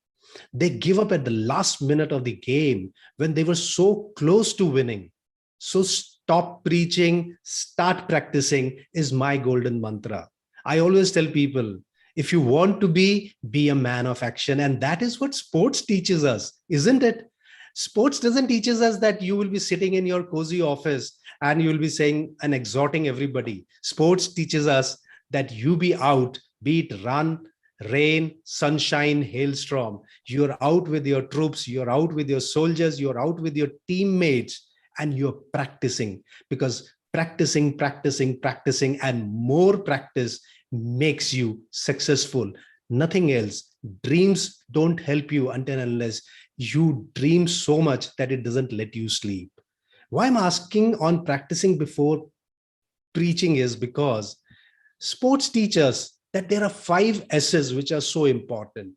They give up at the last minute of the game when they were so close to winning. So stop preaching, start practicing is my golden mantra. I always tell people, if you want to be a man of action. And that is what sports teaches us, isn't it? Sports doesn't teach us that you will be sitting in your cozy office and you will be saying and exhorting everybody. Sports teaches us that you be out, be it run, rain, sunshine, hailstorm. You're out with your troops, you're out with your soldiers, you're out with your teammates, and you're practicing, because practicing, and more practice makes you successful. Nothing else. Dreams don't help you until and unless you dream so much that it doesn't let you sleep. Why I'm asking on practicing before preaching is because sports teach us that there are 5 S's which are so important.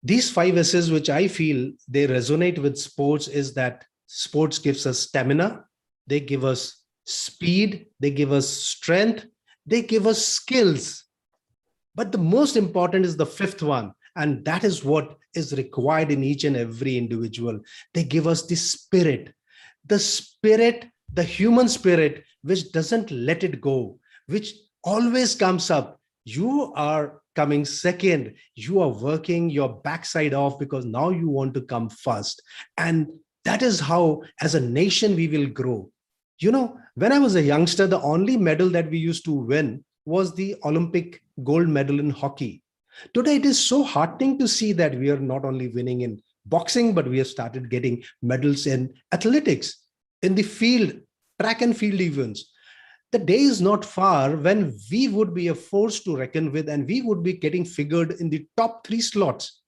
These 5 S's which I feel they resonate with sports is that sports gives us stamina, they give us speed, they give us strength, they give us skills. But the most important is the 5th one, and that is what is required in each and every individual. They give us the spirit, the human spirit, which doesn't let it go, which always comes up. You are coming second, you are working your backside off because now you want to come first. And that is how, as a nation, we will grow. You know, when I was a youngster, the only medal that we used to win was the Olympic gold medal in hockey. Today, it is so heartening to see that we are not only winning in boxing, but we have started getting medals in athletics, in the field, track and field events. The day is not far when we would be a force to reckon with, and we would be getting figured in the top 3 slots.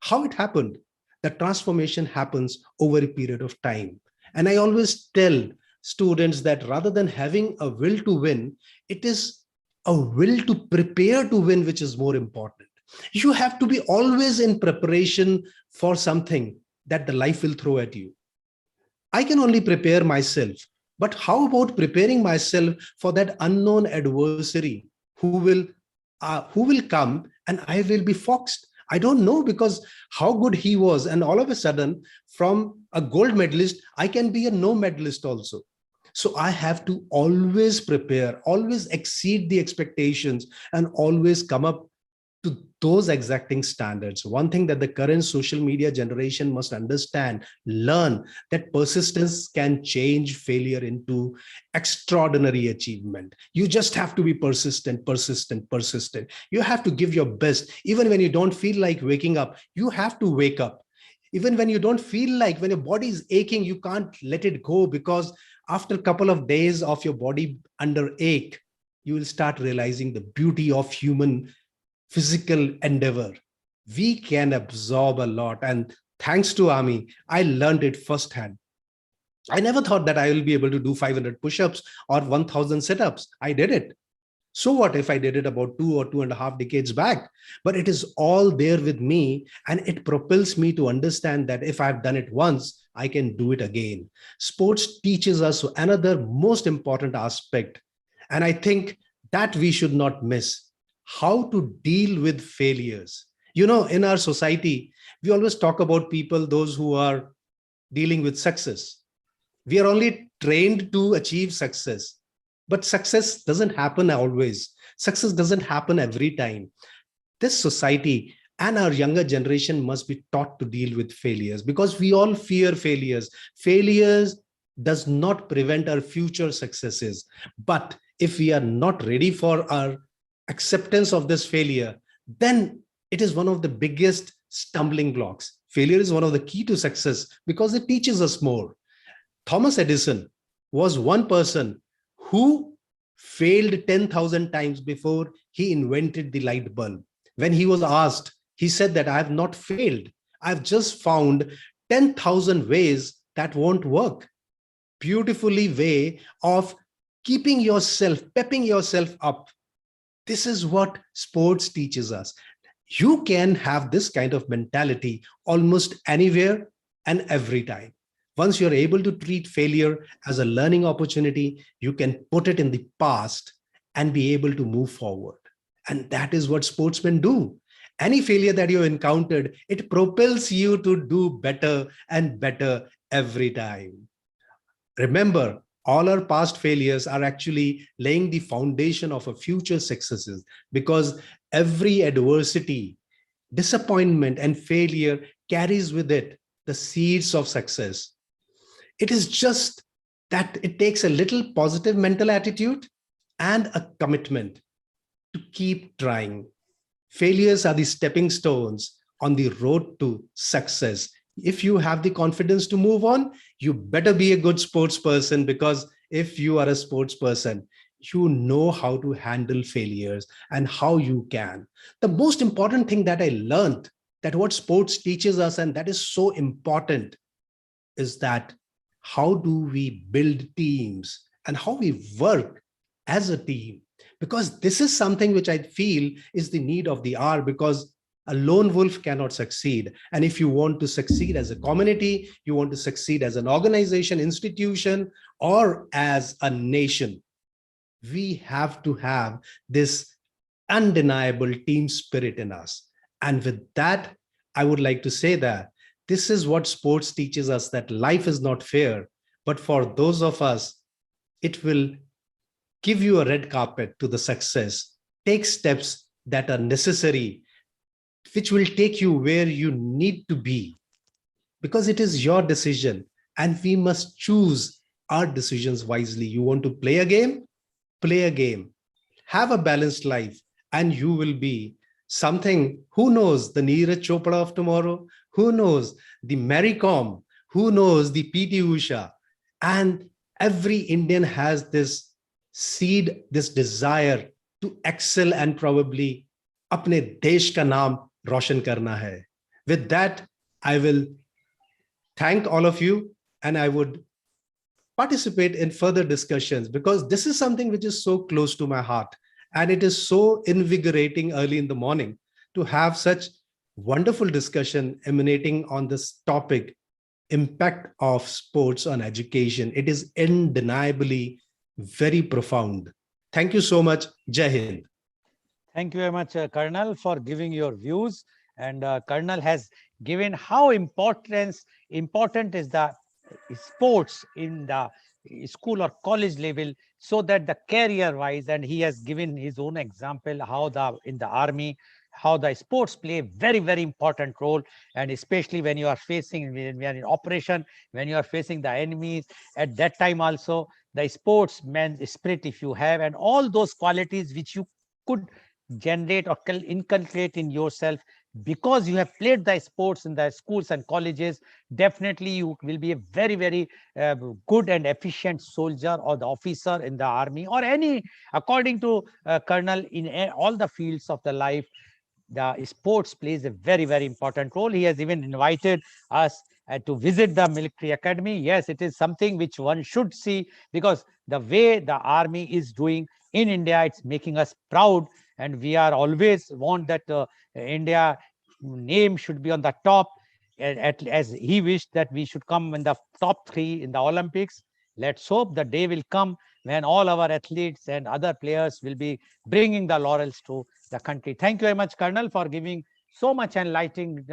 How it happened? The transformation happens over a period of time. And I always tell students that rather than having a will to win, it is a will to prepare to win, which is more important. You have to be always in preparation for something that the life will throw at you. I can only prepare myself, but how about preparing myself for that unknown adversary who will come and I will be foxed? I don't know, because how good he was, and all of a sudden from a gold medalist I can be a no medalist also. So I have to always prepare, always exceed the expectations, and always come up to those exacting standards. One thing that the current social media generation must understand, learn, that persistence can change failure into extraordinary achievement. You just have to be persistent. You have to give your best. Even when you don't feel like waking up, you have to wake up. Even when you don't feel like, when your body is aching, you can't let it go, because after a couple of days of your body under ache, you will start realizing the beauty of human physical endeavor. We can absorb a lot. And thanks to Army, I learned it firsthand. I never thought that I will be able to do 500 push-ups or 1000 sit-ups. I did it. So what if I did it about 2 or 2.5 decades back? But it is all there with me, and it propels me to understand that if I've done it once, I can do it again. Sports teaches us another most important aspect, And I think that we should not miss how to deal with failures. In our society, we always talk about people, those who are dealing with success. We are only trained to achieve success, but success doesn't happen always. Success doesn't happen every time. This society and our younger generation must be taught to deal with failures, because we all fear failures. Failures does not prevent our future successes. But if we are not ready for our acceptance of this failure, then it is one of the biggest stumbling blocks. Failure is one of the key to success because it teaches us more. Thomas Edison was one person who failed 10,000 times before he invented the light bulb. When he was asked, he said that I have not failed. I've just found 10,000 ways that won't work. Beautifully way of keeping yourself, pepping yourself up. This is what sports teaches us. You can have this kind of mentality almost anywhere and every time. Once you're able to treat failure as a learning opportunity, you can put it in the past and be able to move forward. And that is what sportsmen do. Any failure that you encountered, it propels you to do better and better every time. Remember, all our past failures are actually laying the foundation of a future successes, because every adversity, disappointment, and failure carries with it the seeds of success. It is just that it takes a little positive mental attitude and a commitment to keep trying. Failures are the stepping stones on the road to success. If you have the confidence to move on, you better be a good sports person, because if you are a sports person, you know how to handle failures and how you can. The most important thing that I learned, that what sports teaches us, and that is so important, is that how do we build teams and how we work as a team? Because this is something which I feel is the need of the hour, because a lone wolf cannot succeed. And if you want to succeed as a community, you want to succeed as an organization, institution, or as a nation, we have to have this undeniable team spirit in us. And with that, I would like to say that this is what sports teaches us, that life is not fair, but for those of us, it will give you a red carpet to the success. Take steps that are necessary, which will take you where you need to be, because it is your decision and we must choose our decisions wisely. You want to play a game? Play a game. Have a balanced life, and you will be something. Who knows the Neeraj Chopra of tomorrow? Who knows the Mary Kom? Who knows the PT Usha? And every Indian has this seed, this desire to excel and probably apne desh ka naam roshan karna hai. With that, I will thank all of you, and I would participate in further discussions, because this is something which is so close to my heart, and it is so invigorating early in the morning to have such wonderful discussion emanating on this topic, impact of sports on education. It is undeniably very profound. Thank you so much. Jai Hind. Thank you very much, Colonel, for giving your views. And Colonel has given how important is the sports in the school or college level, so that the career wise, and he has given his own example how in the army, how the sports play a very, very important role. And especially when you are facing, when we are in operation, when you are facing the enemies, at that time also the sportsman spirit, if you have, and all those qualities which you could generate or inculcate in yourself, because you have played the sports in the schools and colleges, definitely you will be a very, very good and efficient soldier or the officer in the army, or any, according to Colonel, in all the fields of the life. The sports plays a very, very important role. He has even invited us to visit the military academy. Yes, it is something which one should see, because the way the army is doing in India, it's making us proud, and we are always want that India name should be on the top, as he wished that we should come in the top 3 in the Olympics. Let's hope the day will come when all our athletes and other players will be bringing the laurels to the country. Thank you very much, Colonel, for giving so much enlightening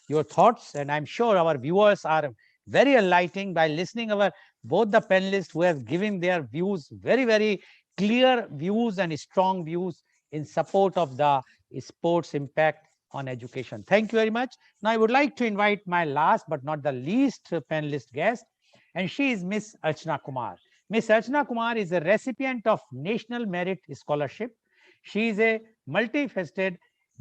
your thoughts. And I'm sure our viewers are very enlightening by listening our both the panelists who have given their views, very, very clear views and strong views in support of the sports impact on education. Thank you very much. Now, I would like to invite my last but not the least panelist guest, and she is Miss Archana Kumar. Miss Archana Kumar is a recipient of National Merit Scholarship. She is a multifaceted,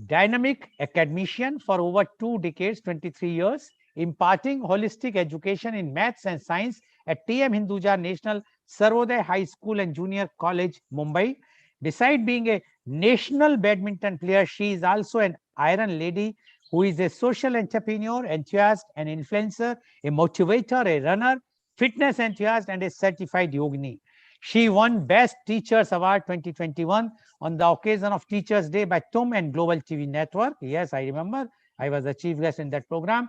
dynamic academician for over 2 decades, 23 years, imparting holistic education in maths and science at TM Hinduja National Sarvodaya High School and Junior College, Mumbai. Beside being a national badminton player, she is also an iron lady who is a social entrepreneur, enthusiast, an influencer, a motivator, a runner, fitness enthusiast, and a certified yogini. She won Best Teachers Award 2021 on the occasion of Teachers Day by TUM and Global TV Network. Yes, I remember. I was a chief guest in that program.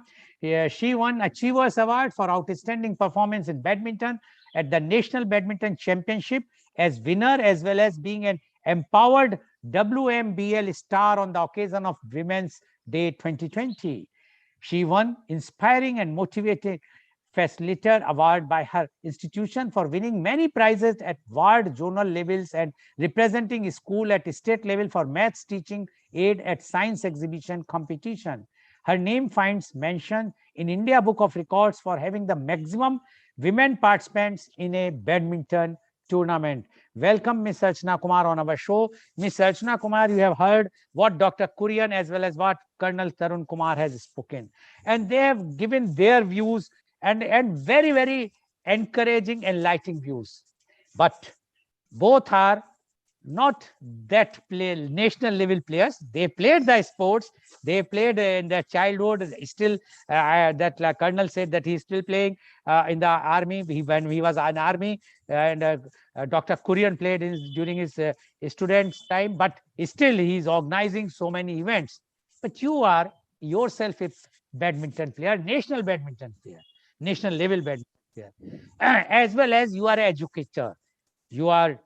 She won Achievers Award for outstanding performance in badminton at the National Badminton Championship as winner, as well as being an empowered WMBL star on the occasion of Women's Day 2020. She won Inspiring and Motivating Facilitator Award by her institution for winning many prizes at ward zonal levels and representing school at state level for maths teaching aid at science exhibition competition. Her name finds mention in India Book of Records for having the maximum women participants in a badminton tournament. Welcome, Ms. Archana Kumar, on our show. Ms. Archana Kumar, you have heard what Dr. Kurian as well as what Colonel Tarun Kumar has spoken. And they have given their views and very, very encouraging, enlightening views. But both are not that national level players. They played the sports. They played in their childhood. Still, that Colonel said that he's still playing in the army. When he was in army, and Dr. Kurian played during his students' time. But still, he's organizing so many events. But you are yourself a badminton player, national badminton player, national level badminton player, as well as you are an educator. You are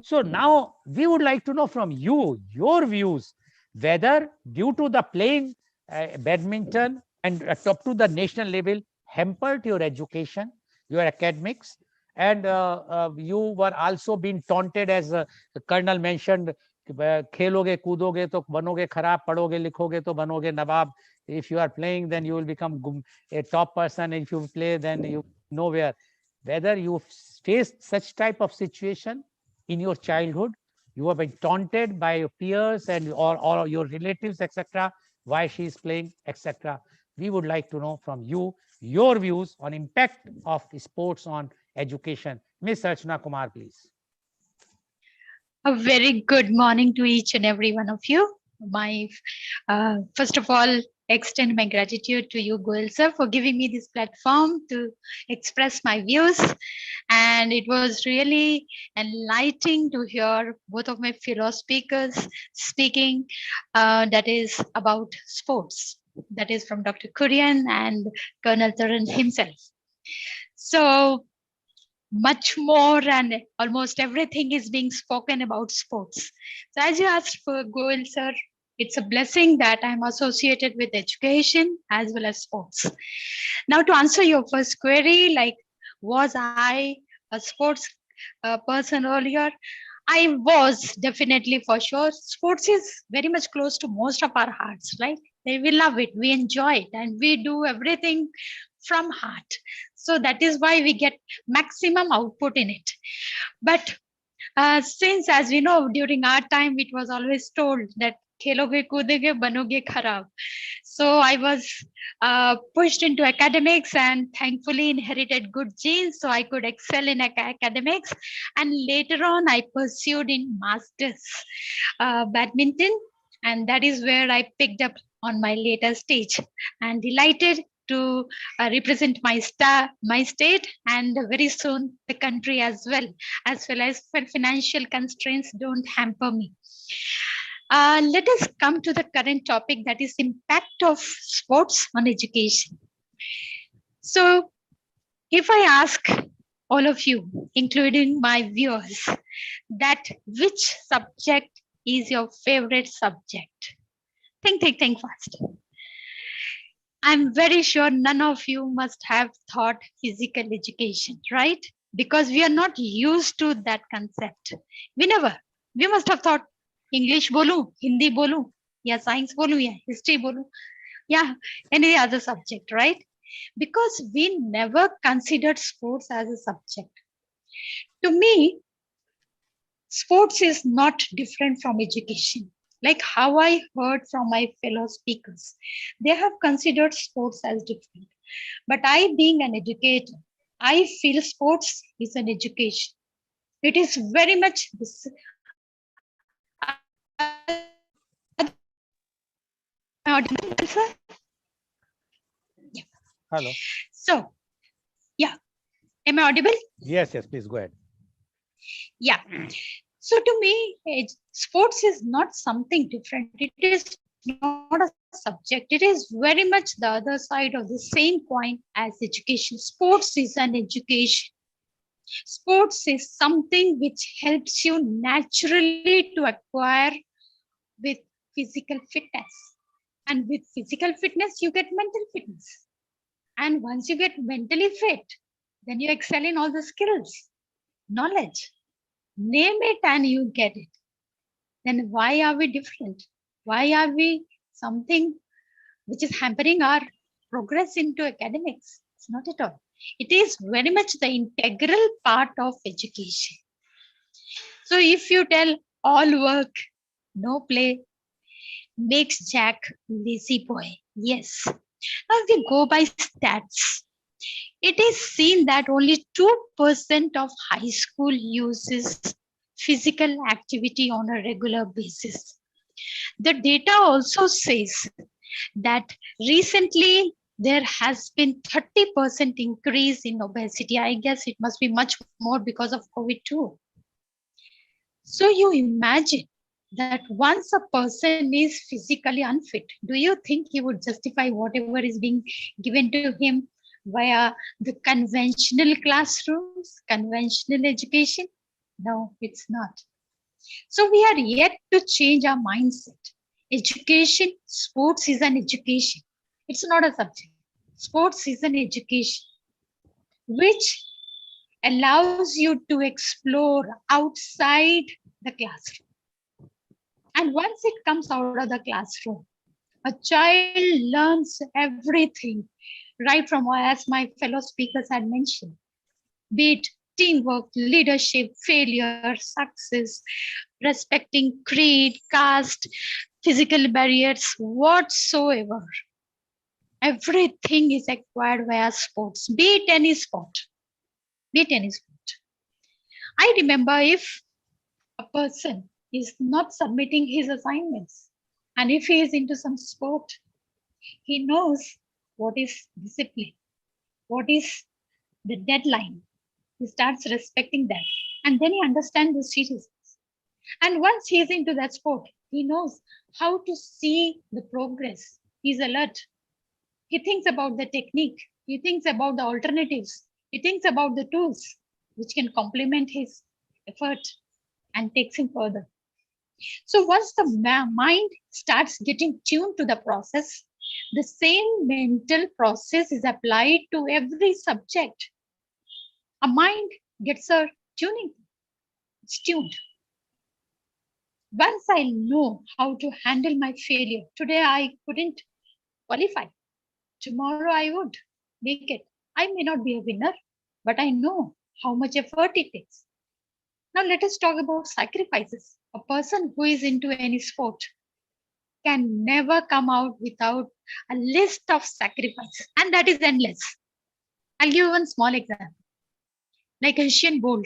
so now we would like to know from you your views whether due to the playing badminton and up to the national level hampered your education, your academics, and you were also being taunted as the colonel mentioned, खेलोगे कूदोगे तो बनोगे खराब, पढ़ोगे लिखोगे तो बनोगे नवाब. If you are playing, then you will become a top person. If you play, then you nowhere. Whether you faced such type of situation in your childhood, you have been taunted by your peers and or your relatives, etc. Why she is playing, etc. We would like to know from you your views on impact of sports on education. Ms. Archana Kumar, please. A very good morning to each and every one of you. My first of all, extend my gratitude to you, Goel sir, for giving me this platform to express my views. And it was really enlightening to hear both of my fellow speakers speaking. That is about sports. That is from Dr. Kurian and Colonel Tarun himself. So much more and almost everything is being spoken about sports. So as you asked for Goel sir, it's a blessing that I'm associated with education as well as sports. Now to answer your first query, like was I a sports person earlier? I was definitely, for sure. Sports is very much close to most of our hearts, right? We love it, we enjoy it, and we do everything from heart. So that is why we get maximum output in it. But since, as we know, during our time, it was always told that खेलोगे कूदोगे बनोगे खराब. So I was pushed into academics and thankfully inherited good genes, so I could excel in academics. And later on, I pursued in masters badminton, and that is where I picked up on my later stage. And delighted to represent my state, and very soon the country as well as financial constraints don't hamper me. Let us come to the current topic, that is impact of sports on education. So if I ask all of you, including my viewers, that which subject is your favorite subject? Think fast. I'm very sure none of you must have thought physical education, right? Because we are not used to that concept. We must have thought English bolu, Hindi bolu, yeah, science bolu, yeah, history bolu, yeah, any other subject, right? Because we never considered sports as a subject. To me, sports is not different from education. Like how I heard from my fellow speakers, they have considered sports as different. But I, being an educator, I feel sports is an education. It is very much this. Hello. So, yeah, am I audible? Yes, please go ahead. Yeah. So to me, sports is not something different. It is not a subject. It is very much the other side of the same coin as education. Sports is an education. Sports is something which helps you naturally to acquire with physical fitness. And with physical fitness, you get mental fitness. And once you get mentally fit, then you excel in all the skills, knowledge. Name it and you get it. Then why are we different? Why are we something which is hampering our progress into academics? It's not at all. It is very much the integral part of education. So if you tell all work, no play, makes Jack lazy boy. Yes. Now if we go by stats, it is seen that only 2% of high school uses physical activity on a regular basis. The data also says that recently there has been 30% increase in obesity. I guess it must be much more because of COVID too. So you imagine that once a person is physically unfit, do you think he would justify whatever is being given to him via the conventional classrooms, conventional education? No, it's not. So we are yet to change our mindset. Education, sports is an education. It's not a subject. Sports is an education which allows you to explore outside the classroom. And once it comes out of the classroom, a child learns everything, right from, as my fellow speakers had mentioned, be it teamwork, leadership, failure, success, respecting creed, caste, physical barriers, whatsoever. Everything is acquired via sports, be it any sport. Be it any sport. I remember if a person is not submitting his assignments and if he is into some sport, he knows what is discipline, what is the deadline. He starts respecting that. And then he understands the seriousness. And once he's into that sport, he knows how to see the progress. He's alert. He thinks about the technique. He thinks about the alternatives. He thinks about the tools which can complement his effort and takes him further. So once the mind starts getting tuned to the process, the same mental process is applied to every subject. A mind gets a tuning. It's tuned. Once I know how to handle my failure, today I couldn't qualify. Tomorrow I would make it. I may not be a winner, but I know how much effort it takes. Now let us talk about sacrifices. A person who is into any sport can never come out without a list of sacrifices, and that is endless. I'll give one small example. Like Usain Bolt,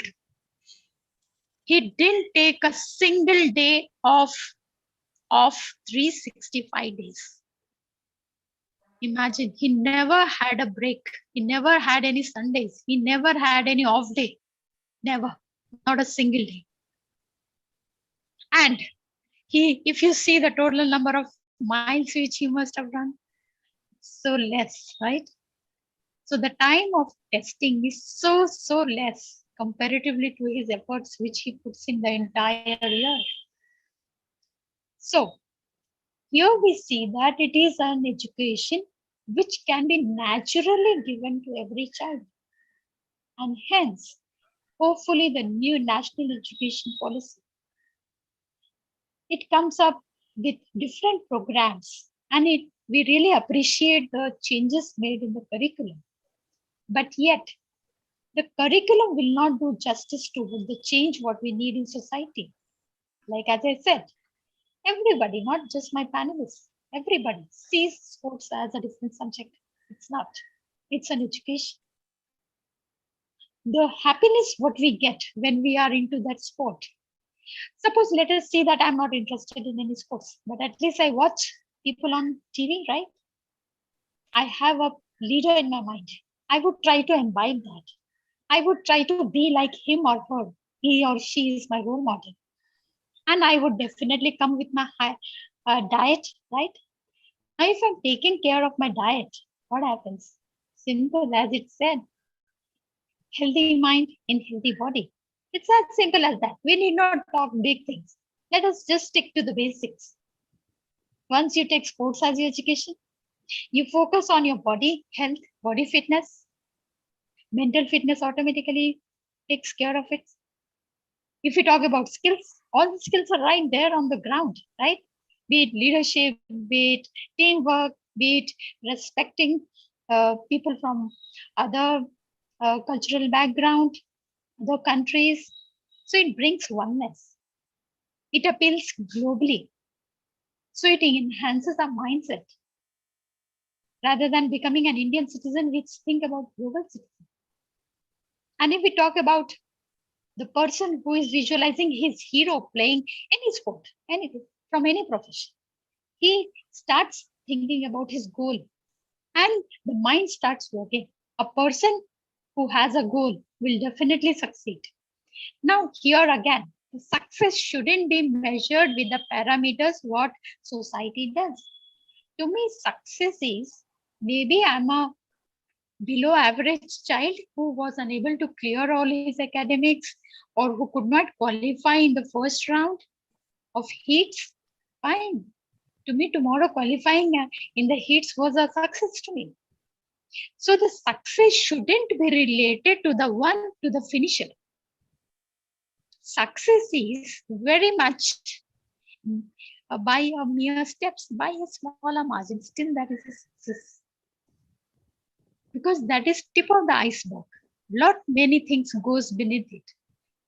he didn't take a single day off of 365 days. Imagine, he never had a break. He never had any Sundays. He never had any off day. Never, not a single day. And if you see the total number of miles which he must have run, so less, right? So the time of testing is so less comparatively to his efforts which he puts in the entire year. So here we see that it is an education which can be naturally given to every child. And hence, hopefully the new national education policy, it comes up with different programs, and we really appreciate the changes made in the curriculum. But yet, the curriculum will not do justice to the change what we need in society. Like as I said, everybody, not just my panelists, everybody sees sports as a different subject. It's not. It's an education. The happiness what we get when we are into that sport. Suppose let us say that I'm not interested in any sports, but at least I watch people on TV, right? I have a leader in my mind. I would try to imbibe that. I would try to be like him or her. He or she is my role model. And I would definitely come with my diet, right? Now, if I'm taking care of my diet, what happens? Simple as it said, healthy mind in healthy body. It's as simple as that. We need not talk big things. Let us just stick to the basics. Once you take sports as your education, you focus on your body, health, body fitness, mental fitness automatically takes care of it. If we talk about skills, all the skills are right there on the ground, right? Be it leadership, be it teamwork, be it respecting people from other cultural background, other countries. So it brings oneness. It appeals globally. So it enhances our mindset rather than becoming an Indian citizen, which think about global citizen. And if we talk about the person who is visualizing his hero playing any sport, anything from any profession, he starts thinking about his goal and the mind starts working. A person who has a goal will definitely succeed. Now, here again, the success shouldn't be measured with the parameters what society does. To me, success is maybe I'm a below average child who was unable to clear all his academics or who could not qualify in the first round of heats. Fine. To me, tomorrow qualifying in the heats was a success to me. So the success shouldn't be related to the one to the finisher. Success is very much by a mere steps, by a smaller margin. Still, that is a success because that is tip of the iceberg. Lot many things goes beneath it,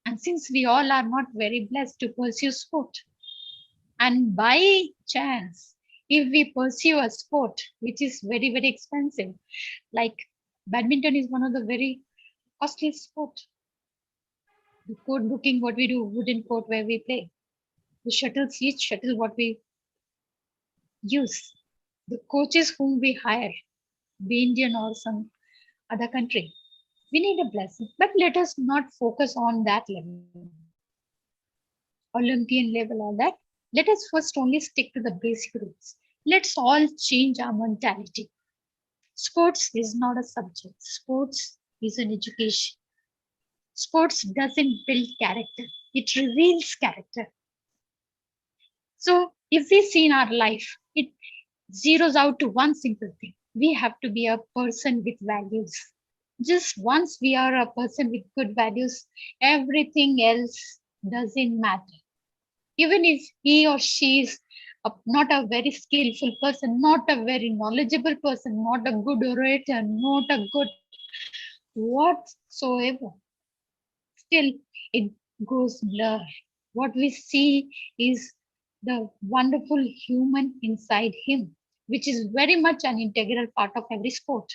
and since we all are not very blessed to pursue sport, and by chance, if we pursue a sport which is very expensive, like badminton is one of the very costly sport. The court booking, what we do, wooden court where we play. The shuttle seats, shuttle what we use. The coaches whom we hire, be Indian or some other country. We need a blessing, but let us not focus on that level. Olympian level or that. Let us first only stick to the basic rules. Let's all change our mentality. Sports is not a subject. Sports is an education. Sports doesn't build character. It reveals character. So if we see in our life, it zeroes out to one simple thing. We have to be a person with values. Just once we are a person with good values, everything else doesn't matter. Even if he or she is not a very skillful person, not a very knowledgeable person, not a good orator, not a good whatsoever, still it goes blur. What we see is the wonderful human inside him, which is very much an integral part of every sport.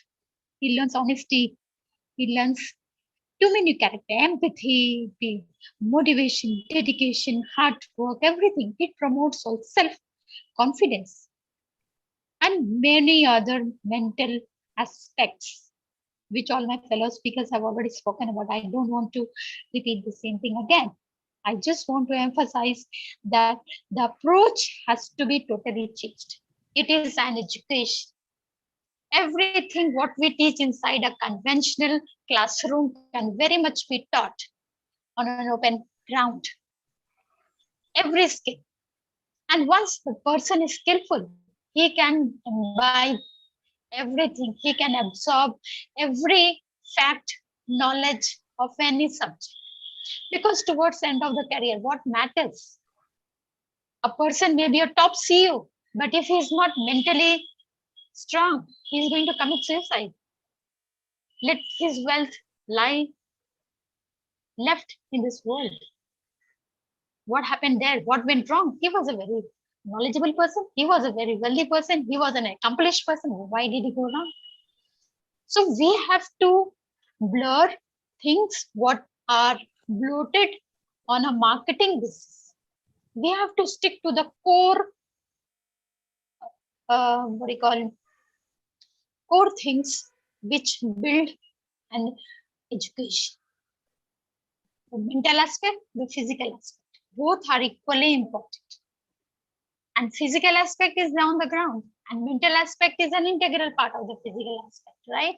He learns honesty, he learns too many character, empathy, the motivation, dedication, hard work, everything. It promotes all self-confidence and many other mental aspects, which all my fellow speakers have already spoken about. I don't want to repeat the same thing again. I just want to emphasize that the approach has to be totally changed. It is an education. Everything what we teach inside a conventional classroom can very much be taught on an open ground. Every skill. And once the person is skillful, he can imbibe everything. He can absorb every fact, knowledge of any subject. Because towards the end of the career, what matters? A person may be a top CEO, but if he is not mentally strong, he is going to commit suicide. Let his wealth lie left in this world. What happened there? What went wrong? He was a very knowledgeable person. He was a very wealthy person. He was an accomplished person. Why did he go wrong? So we have to blur things what are bloated on a marketing basis. We have to stick to the core, what do you call, core things which build an education. The mental aspect, the physical aspect, both are equally important. And physical aspect is on the ground, and mental aspect is an integral part of the physical aspect, right?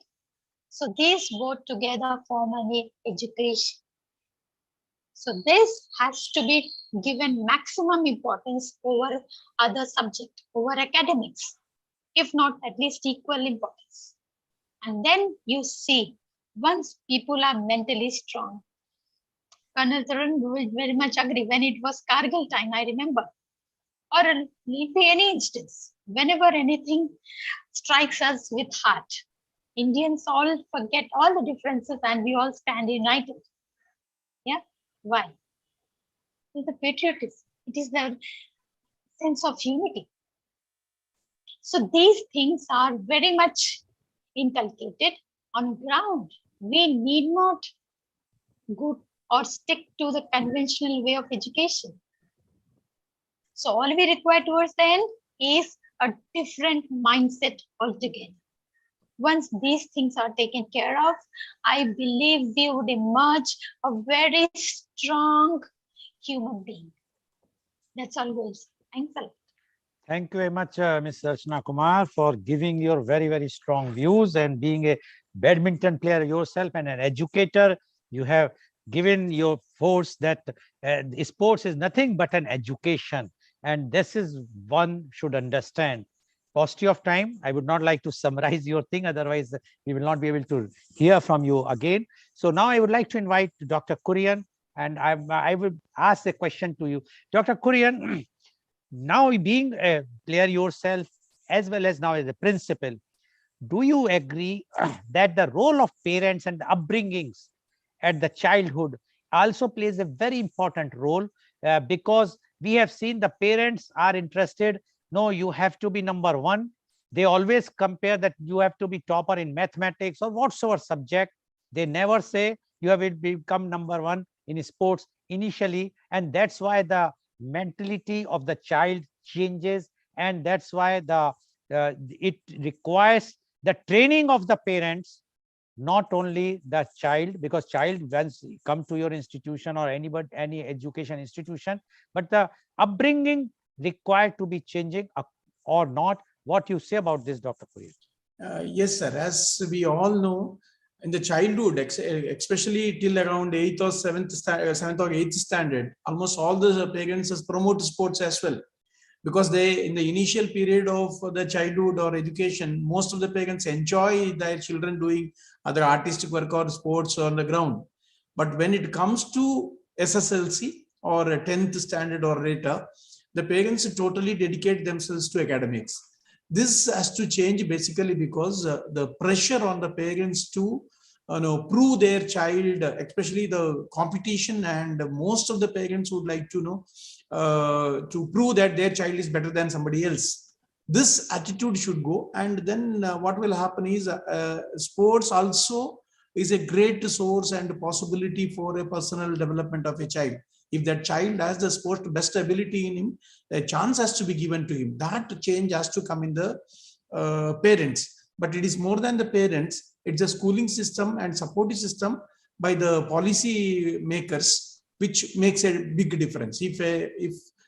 So these both together form an education. So this has to be given maximum importance over other subject, over academics, if not at least equal importance. And then you see, once people are mentally strong, Colonel Tarun will very much agree. When it was Kargil time, I remember, or it be any instance, whenever anything strikes us with heart, Indians all forget all the differences and we all stand united. Yeah, why? It is the patriotism. It is the sense of unity. So these things are very much inculcated on ground. We need not go or stick to the conventional way of education. So all we require towards the end is a different mindset altogether. Once these things are taken care of, I believe we would emerge a very strong human being. That's all, goes. Thanks a lot. Thank you very much, Ms. Archana Kumar, for giving your very, very strong views and being a badminton player yourself and an educator. You have given your force that sports is nothing but an education. And this is one should understand. Paucity of time, I would not like to summarize your thing, otherwise we will not be able to hear from you again. So now I would like to invite Dr. Kurian, and I will ask a question to you. Dr. Kurian, now being a player yourself, as well as now as a principal, do you agree that the role of parents and upbringings at the childhood also plays a very important role? Because we have seen the parents are interested, no, you have to be number one. They always compare that you have to be topper in mathematics or whatsoever subject. They never say you have to become number one in sports initially. And that's why the mentality of the child changes, and that's why the it requires the training of the parents, not only the child, because child once come to your institution or any education institution, but the upbringing required to be changing or not. What you say about this, Dr. Puri? Yes, sir. As we all know, in the childhood, especially till around 8th or 7th or 8th standard, almost all the parents promote sports as well. Because they, in the initial period of the childhood or education, most of the parents enjoy their children doing other artistic work or sports on the ground. But when it comes to SSLC or 10th standard or later, the parents totally dedicate themselves to academics. This has to change basically because the pressure on the parents to prove their child, especially the competition, and most of the parents would like to know to prove that their child is better than somebody else. This attitude should go, and then what will happen is sports also is a great source and possibility for a personal development of a child. If that child has the sport best ability in him, a chance has to be given to him. That change has to come in the parents. But it is more than the parents. It's a schooling system and supportive system by the policy makers, which makes a big difference. If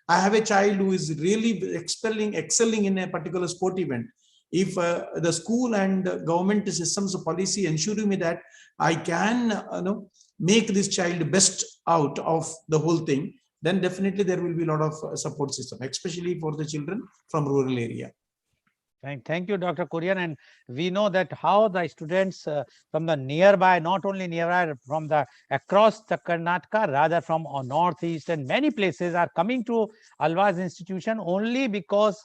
I have a child who is really excelling in a particular sport event, If the school and government systems policy ensuring me that I can make this child best out of the whole thing, then definitely there will be a lot of support system, especially for the children from rural area. Thank you, Dr. Kurian. And we know that how the students from the nearby, not only nearby, from the across the Karnataka, rather from northeast and many places are coming to Alva's institution only because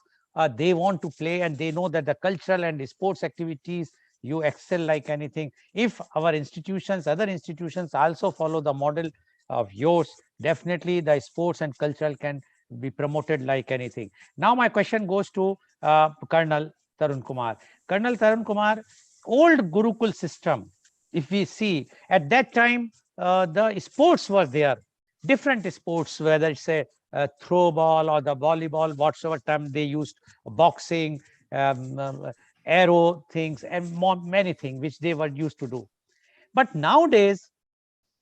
they want to play and they know that the cultural and sports activities you excel like anything. If our institutions, other institutions also follow the model of yours, definitely the sports and cultural can be promoted like anything. Now my question goes to Colonel Tarun Kumar. Colonel Tarun Kumar, old Gurukul system, if we see, at that time, the sports were there, different sports, whether it's a throw ball or the volleyball, whatsoever term they used, boxing, arrow things, and many things which they were used to do. But nowadays,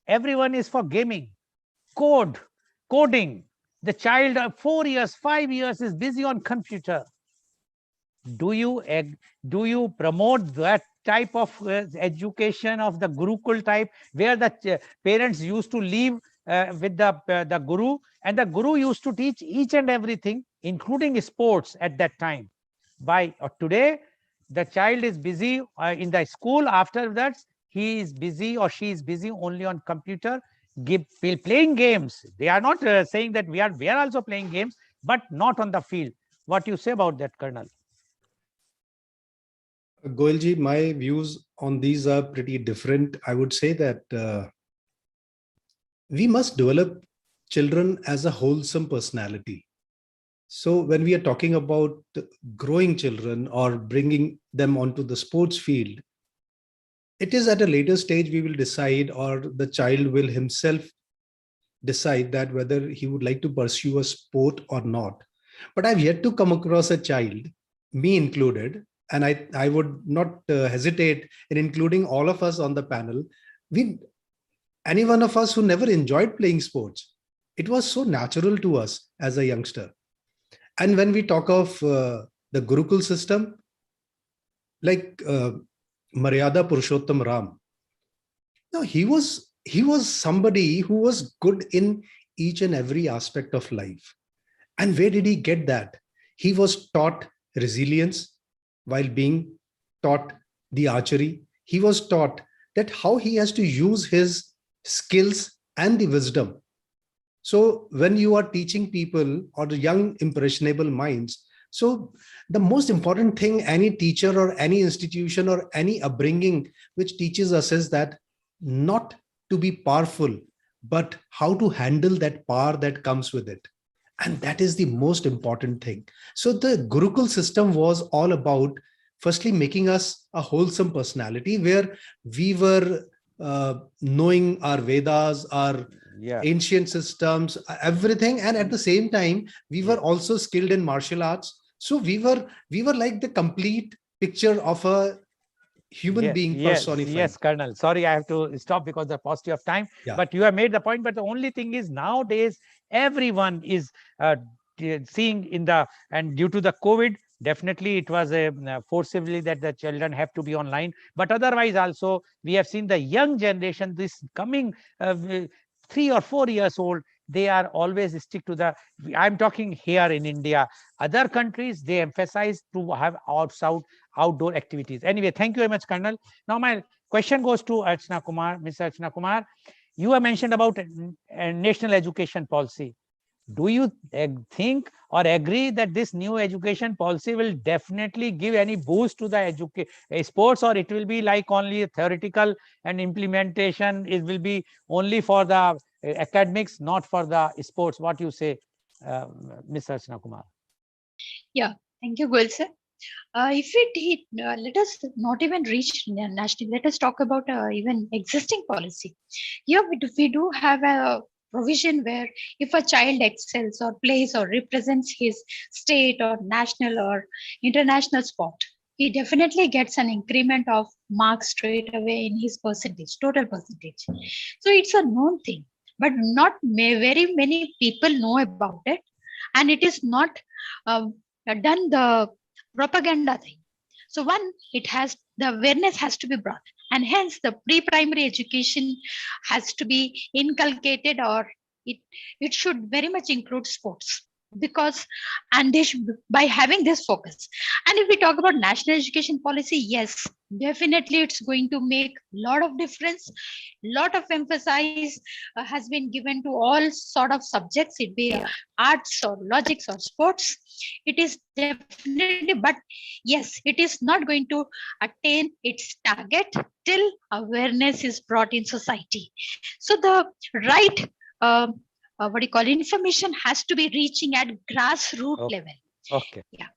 everyone is for gaming, coding. The child of 4 years, 5 years is busy on computer. Do you promote that type of education of the Gurukul type, where the parents used to live with the guru, and the guru used to teach each and everything, including sports at that time? By today, the child is busy in the school. After that, he is busy or she is busy only on computer, playing games. They are not saying that we are also playing games, but not on the field. What you say about that, Colonel? Goelji, my views on these are pretty different. I would say that we must develop children as a wholesome personality. So when we are talking about growing children or bringing them onto the sports field, it is at a later stage we will decide, or the child will himself decide that whether he would like to pursue a sport or not. But I've yet to come across a child, me included, and I would not hesitate in including all of us on the panel, any one of us who never enjoyed playing sports. It was so natural to us as a youngster. And when we talk of the Gurukul system, like Maryada Purushottam Ram, no, he was somebody who was good in each and every aspect of life. And where did he get that? He was taught resilience while being taught the archery. He was taught that how he has to use his skills and the wisdom. So when you are teaching people or the young impressionable minds, so the most important thing any teacher or any institution or any upbringing which teaches us is that not to be powerful, but how to handle that power that comes with it. And that is the most important thing. So the Gurukul system was all about firstly making us a wholesome personality, where we were knowing our Vedas, our ancient systems, everything. And at the same time, we were also skilled in martial arts. So we were like the complete picture of a human being personified. Yes, Colonel. Sorry, I have to stop because of the paucity of time. Yeah. But you have made the point. But the only thing is nowadays, everyone is seeing in the, and due to the COVID, definitely it was forcibly that the children have to be online. But otherwise also, we have seen the young generation, this coming 3 or 4 years old, they are always stick to the, I'm talking here in India. Other countries, they emphasize to have outdoor activities. Anyway, thank you very much, Colonel. Now my question goes to Archana Kumar. Ms. Archana Kumar, you have mentioned about national education policy. Do you think or agree that this new education policy will definitely give any boost to the sports, or it will be like only theoretical and implementation? It will be only for the academics, not for the sports? What you say, Ms. Archana Kumar? Yeah, thank you, Goel sir. If we let us not even reach national, let us talk about even existing policy. Here we do have a provision where if a child excels or plays or represents his state or national or international sport, he definitely gets an increment of marks straight away in his percentage, total percentage. So it's a known thing, but not very many people know about it, and it is not done the propaganda thing. So one, the awareness has to be brought, and hence the pre-primary education has to be inculcated, or it it should very much include sports, because and they should, by having this focus. And if we talk about national education policy, yes, definitely it's going to make a lot of difference. Lot of emphasis has been given to all sort of subjects, it be arts or logics or sports. It is definitely, but yes, it is not going to attain its target till awareness is brought in society. So the right what do you call, information has to be reaching at grassroots level. Okay. Yeah.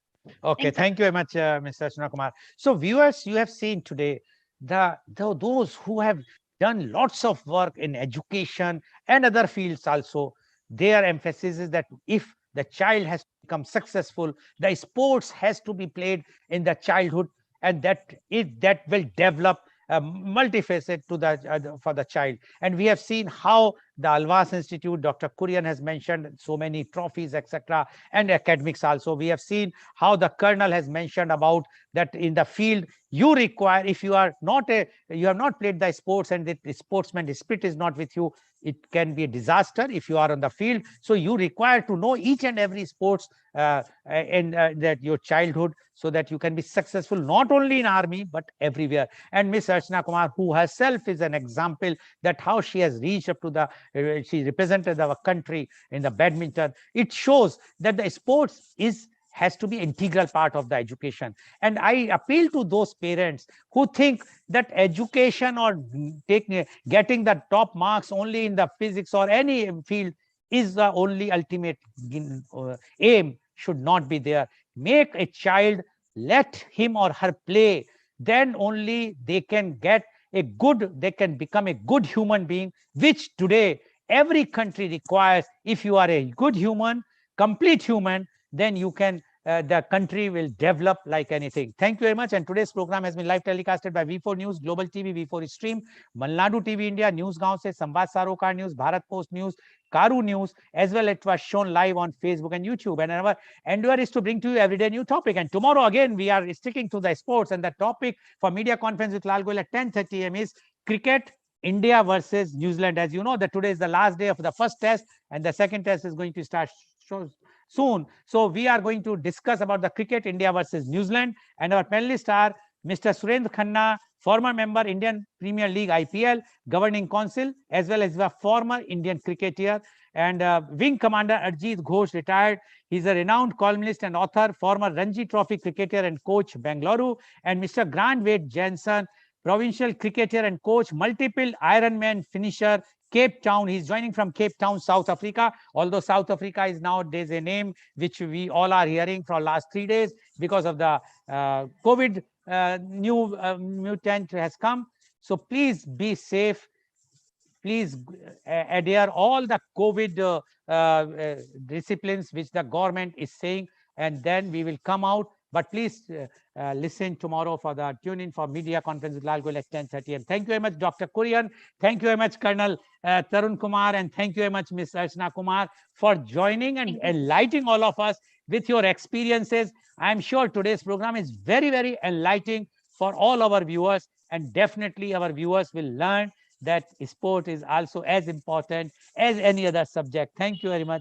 Okay. Thanks. Thank you very much, Mr. Archana Kumar. So, viewers, you have seen today those who have done lots of work in education and other fields also. Their emphasis is that if the child has to become successful, the sports has to be played in the childhood, and that will develop multifaceted to for the child. And we have seen how the Alvas Institute, Dr. Kurian has mentioned so many trophies, etc., and academics also. We have seen how the Colonel has mentioned about that in the field you require, if you are not you have not played the sports and the sportsman spirit is not with you, it can be a disaster if you are on the field. So you require to know each and every sports in that your childhood, so that you can be successful not only in army but everywhere. And Miss Archana Kumar, who herself is an example that how she has reached up to the she represented our country in the badminton. It shows that the sports has to be integral part of the education. And I appeal to those parents who think that education or getting the top marks only in the physics or any field is the only ultimate aim. Should not be there. Make a child, let him or her play, then only they can get they can become a good human being, which today every country requires. If you are a good human, complete human, then you can the country will develop like anything. Thank you very much. And today's program has been live telecasted by V4 News, Global TV, V4 Stream, Malnadu TV India, News Gaon se, Samvad Sarokar News, Bharat Post News, Karu News, as well it was shown live on Facebook and YouTube. And our endeavor is to bring to you everyday new topic. And tomorrow again, we are sticking to the sports, and the topic for media conference with Lal Goel at 10:30 a.m. is cricket, India versus New Zealand. As you know, that today is the last day of the first test, and the second test is going to start soon. So we are going to discuss about the cricket, India versus New Zealand, and our panelists are Mr. Surendra Khanna, former member, Indian Premier League IPL governing council, as well as a former Indian cricketer, and wing commander Arjit Ghosh, retired. He's a renowned columnist and author, former Ranji Trophy cricketer and coach, Bengaluru, and Mr. Grant Wade Jensen, provincial cricketer and coach, multiple Ironman finisher, Cape Town. He's joining from Cape Town, South Africa. Although South Africa is nowadays a name which we all are hearing for last 3 days because of the COVID new mutant has come. So please be safe. Please adhere all the COVID disciplines which the government is saying, and then we will come out. But please listen tomorrow for the tune in for media conference with Lal Goel at 10:30 a.m. Thank you very much, Dr. Kurian. Thank you very much, Colonel Tarun Kumar, and thank you very much, Ms. Archana Kumar, for joining and enlightening all of us with your experiences. I am sure today's program is very, very enlightening for all our viewers, and definitely our viewers will learn that sport is also as important as any other subject. Thank you very much.